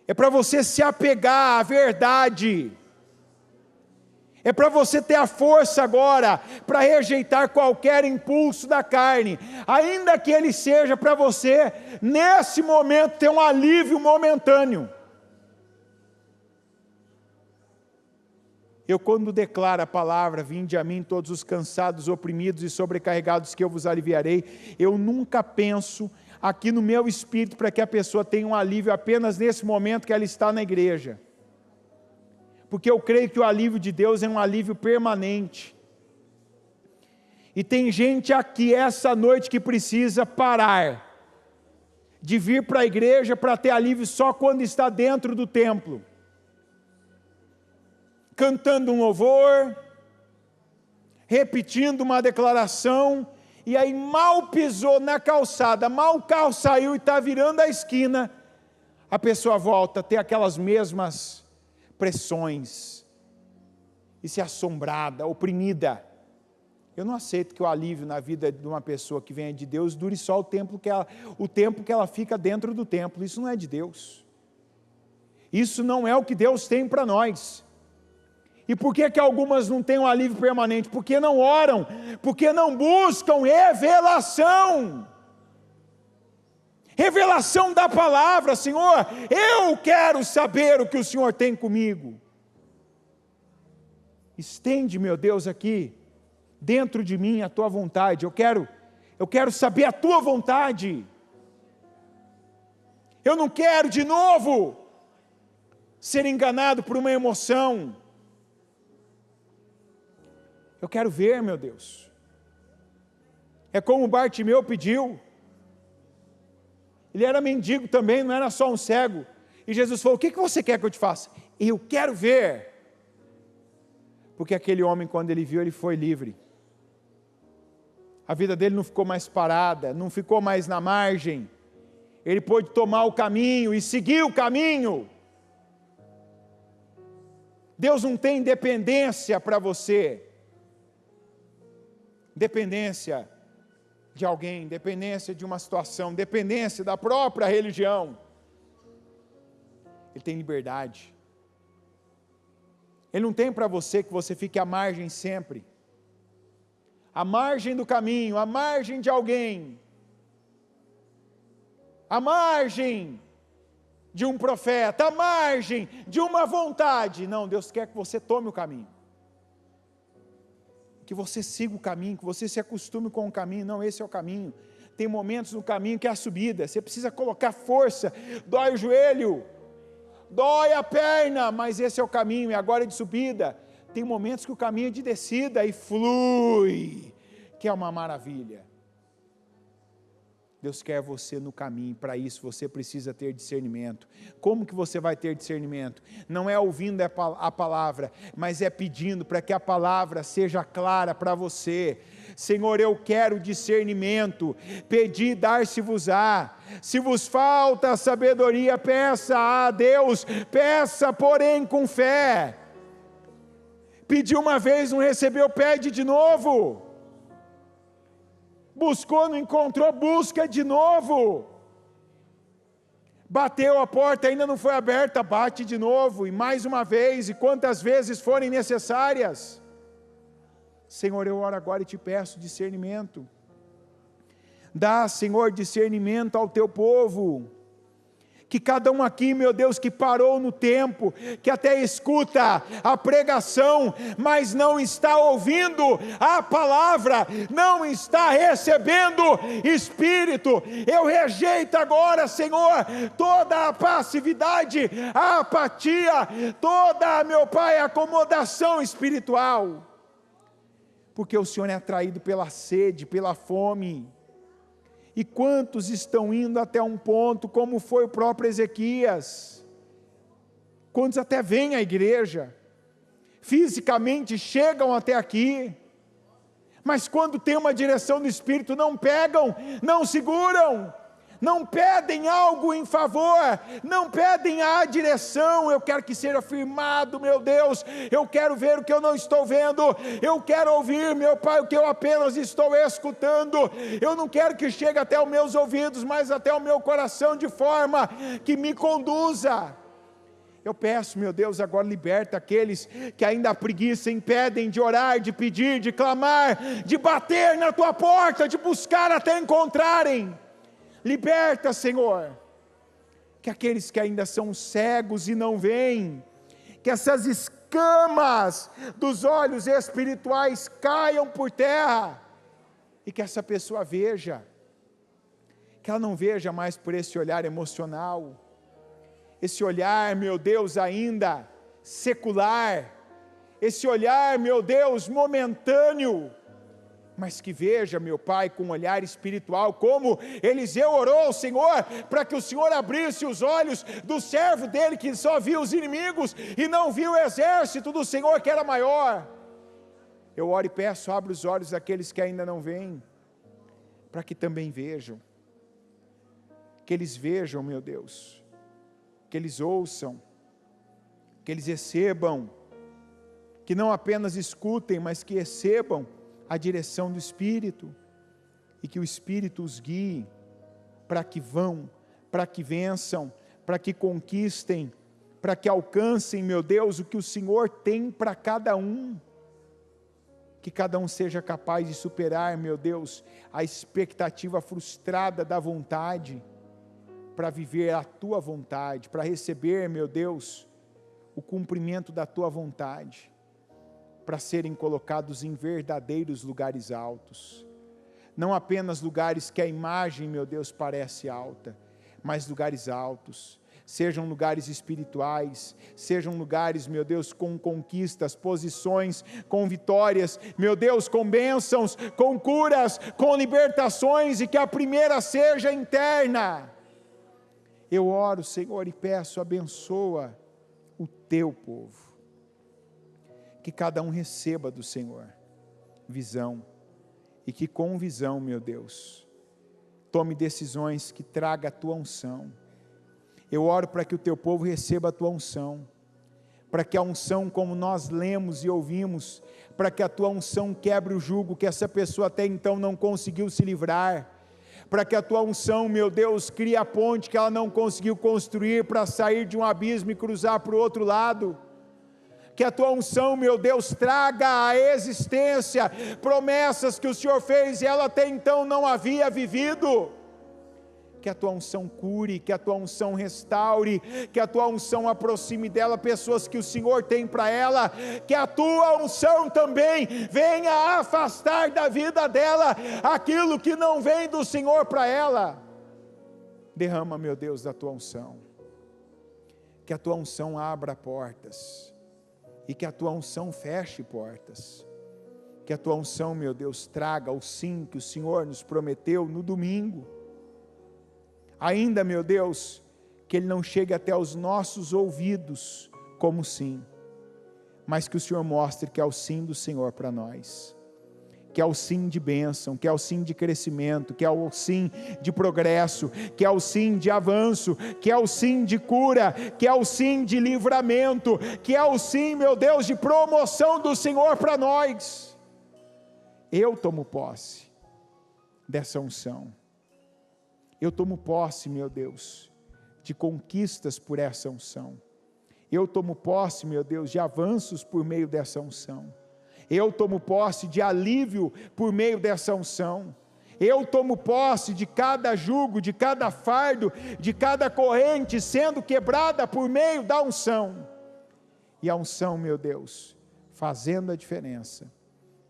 Speaker 1: é para você se apegar à verdade, é para você ter a força agora para rejeitar qualquer impulso da carne, ainda que ele seja para você nesse momento ter um alívio momentâneo. Eu, quando declaro a palavra, vinde a mim todos os cansados, oprimidos e sobrecarregados, que eu vos aliviarei, eu nunca penso aqui no meu espírito para que a pessoa tenha um alívio apenas nesse momento que ela está na igreja. porque eu creio que o alívio de Deus é um alívio permanente. E tem gente aqui essa noite que precisa parar de vir para a igreja para ter alívio só quando está dentro do templo, cantando um louvor, repetindo uma declaração, e aí mal pisou na calçada, mal o carro saiu e está virando a esquina, a pessoa volta a ter aquelas mesmas pressões, e se assombrada, oprimida. Eu não aceito que o alívio na vida de uma pessoa que venha de Deus dure só o tempo que ela fica dentro do templo. Isso não é de Deus. Isso não é o que Deus tem para nós. E por que algumas não têm um alívio permanente? Porque não oram, porque não buscam revelação. Revelação da palavra. Senhor, eu quero saber o que o Senhor tem comigo. Estende, meu Deus, aqui dentro de mim a tua vontade. Eu quero saber a tua vontade. Eu não quero de novo ser enganado por uma emoção. Eu quero ver, meu Deus. É como Bartimeu pediu. Ele era mendigo também, não era só um cego. E Jesus falou: o que você quer que eu te faça? Eu quero ver. Porque aquele homem, quando ele viu, ele foi livre. A vida dele não ficou mais parada, não ficou mais na margem. Ele pôde tomar o caminho e seguir o caminho. Deus não tem dependência para você. Dependência de alguém, dependência de uma situação, dependência da própria religião. Ele tem liberdade. Ele não tem para você que você fique à margem sempre. À margem do caminho, à margem de alguém, à margem de um profeta, à margem de uma vontade. Não, Deus quer que você tome o caminho, que você siga o caminho, que você se acostume com o caminho. Não, esse é o caminho. Tem momentos no caminho que é a subida, você precisa colocar força, dói o joelho, dói a perna, mas esse é o caminho, e agora é de subida. Tem momentos que o caminho é de descida e flui, que é uma maravilha. Deus quer você no caminho. Para isso você precisa ter discernimento. Como que você vai ter discernimento? Não é ouvindo a palavra, mas é pedindo para que a palavra seja clara para você. Senhor, eu quero discernimento. Pedi, dar-se-vos-á. Se vos falta sabedoria, peça a Deus. Peça, porém, com fé. Pediu uma vez, não recebeu, pede de novo. Buscou, não encontrou, busca de novo. Bateu a porta, ainda não foi aberta, bate de novo, e mais uma vez, e quantas vezes forem necessárias. Senhor, eu oro agora e te peço discernimento. Dá, Senhor, discernimento ao teu povo. Que cada um aqui, meu Deus, que parou no tempo, que até escuta a pregação, mas não está ouvindo a palavra, não está recebendo Espírito, eu rejeito agora, Senhor, toda a passividade, a apatia, toda, meu Pai, acomodação espiritual, porque o Senhor é atraído pela sede, pela fome. E quantos estão indo até um ponto, como foi o próprio Ezequias? Quantos até vêm à igreja, fisicamente chegam até aqui, mas quando tem uma direção do Espírito, não pegam, não seguram, não pedem algo em favor, não pedem a direção. Eu quero que seja firmado, meu Deus, eu quero ver o que eu não estou vendo, eu quero ouvir, meu Pai, o que eu apenas estou escutando. Eu não quero que chegue até os meus ouvidos, mas até o meu coração, de forma que me conduza. Eu peço, meu Deus, agora liberta aqueles que ainda há preguiça, impedem de orar, de pedir, de clamar, de bater na tua porta, de buscar até encontrarem. Liberta, Senhor, que aqueles que ainda são cegos e não veem, que essas escamas dos olhos espirituais caiam por terra, e que essa pessoa veja, que ela não veja mais por esse olhar emocional, esse olhar, meu Deus, ainda secular, esse olhar, meu Deus, momentâneo, mas que veja, meu Pai, com um olhar espiritual, como Eliseu orou ao Senhor, para que o Senhor abrisse os olhos do servo dele, que só viu os inimigos, e não viu o exército do Senhor, que era maior. Eu oro e peço, abre os olhos daqueles que ainda não veem, para que também vejam, que eles vejam, meu Deus, que eles ouçam, que eles recebam, que não apenas escutem, mas que recebam a direção do Espírito, e que o Espírito os guie, para que vão, para que vençam, para que conquistem, para que alcancem, meu Deus, o que o Senhor tem para cada um, que cada um seja capaz de superar, meu Deus, a expectativa frustrada da vontade, para viver a Tua vontade, para receber, meu Deus, o cumprimento da Tua vontade, para serem colocados em verdadeiros lugares altos, não apenas lugares que a imagem, meu Deus, parece alta, mas lugares altos, sejam lugares espirituais, sejam lugares, meu Deus, com conquistas, posições, com vitórias, meu Deus, com bênçãos, com curas, com libertações, e que a primeira seja interna. Eu oro, Senhor, e peço, abençoa o Teu povo, que cada um receba do Senhor visão, e que com visão, meu Deus, tome decisões que traga a Tua unção. Eu oro para que o Teu povo receba a Tua unção, para que a unção, como nós lemos e ouvimos, para que a Tua unção quebre o jugo que essa pessoa até então não conseguiu se livrar, para que a Tua unção, meu Deus, crie a ponte que ela não conseguiu construir para sair de um abismo e cruzar para o outro lado. Que a Tua unção, meu Deus, traga à existência promessas que o Senhor fez e ela até então não havia vivido. Que a Tua unção cure, que a Tua unção restaure, que a Tua unção aproxime dela pessoas que o Senhor tem para ela, que a Tua unção também venha afastar da vida dela aquilo que não vem do Senhor para ela. Derrama, meu Deus, da Tua unção, que a Tua unção abra portas, e que a Tua unção feche portas, que a Tua unção, meu Deus, traga o sim que o Senhor nos prometeu no domingo, ainda, meu Deus, que ele não chegue até os nossos ouvidos como sim, mas que o Senhor mostre que é o sim do Senhor para nós, que é o sim de bênção, que é o sim de crescimento, que é o sim de progresso, que é o sim de avanço, que é o sim de cura, que é o sim de livramento, que é o sim, meu Deus, de promoção do Senhor para nós. Eu tomo posse dessa unção, eu tomo posse, meu Deus, de conquistas por essa unção, eu tomo posse, meu Deus, de avanços por meio dessa unção, eu tomo posse de alívio por meio dessa unção, eu tomo posse de cada jugo, de cada fardo, de cada corrente sendo quebrada por meio da unção, e a unção, meu Deus, fazendo a diferença,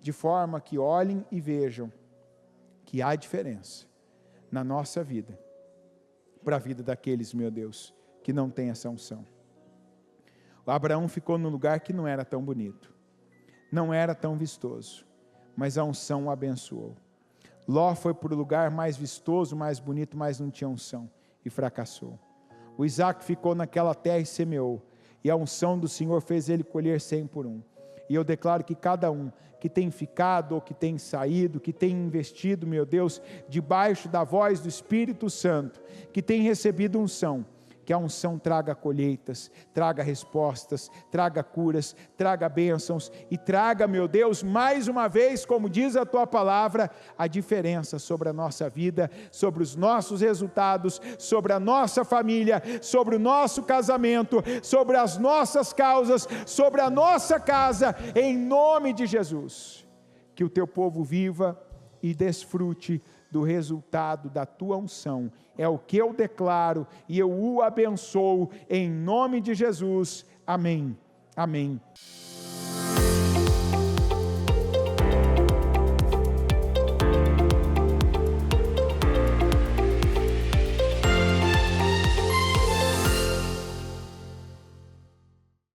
Speaker 1: de forma que olhem e vejam que há diferença na nossa vida, para a vida daqueles, meu Deus, que não tem essa unção. O Abraão ficou num lugar que não era tão bonito, não era tão vistoso, mas a unção o abençoou. Ló foi para o lugar mais vistoso, mais bonito, mas não tinha unção, e fracassou. O Isaac ficou naquela terra e semeou, e a unção do Senhor fez ele colher 100 por 1. E eu declaro que cada um que tem ficado, ou que tem saído, que tem investido, meu Deus, debaixo da voz do Espírito Santo, que tem recebido unção, que a unção traga colheitas, traga respostas, traga curas, traga bênçãos, e traga, meu Deus, mais uma vez, como diz a Tua palavra, a diferença sobre a nossa vida, sobre os nossos resultados, sobre a nossa família, sobre o nosso casamento, sobre as nossas causas, sobre a nossa casa, em nome de Jesus. Que o Teu povo viva e desfrute do resultado da Tua unção, é o que eu declaro, e eu o abençoo, em nome de Jesus, amém, amém.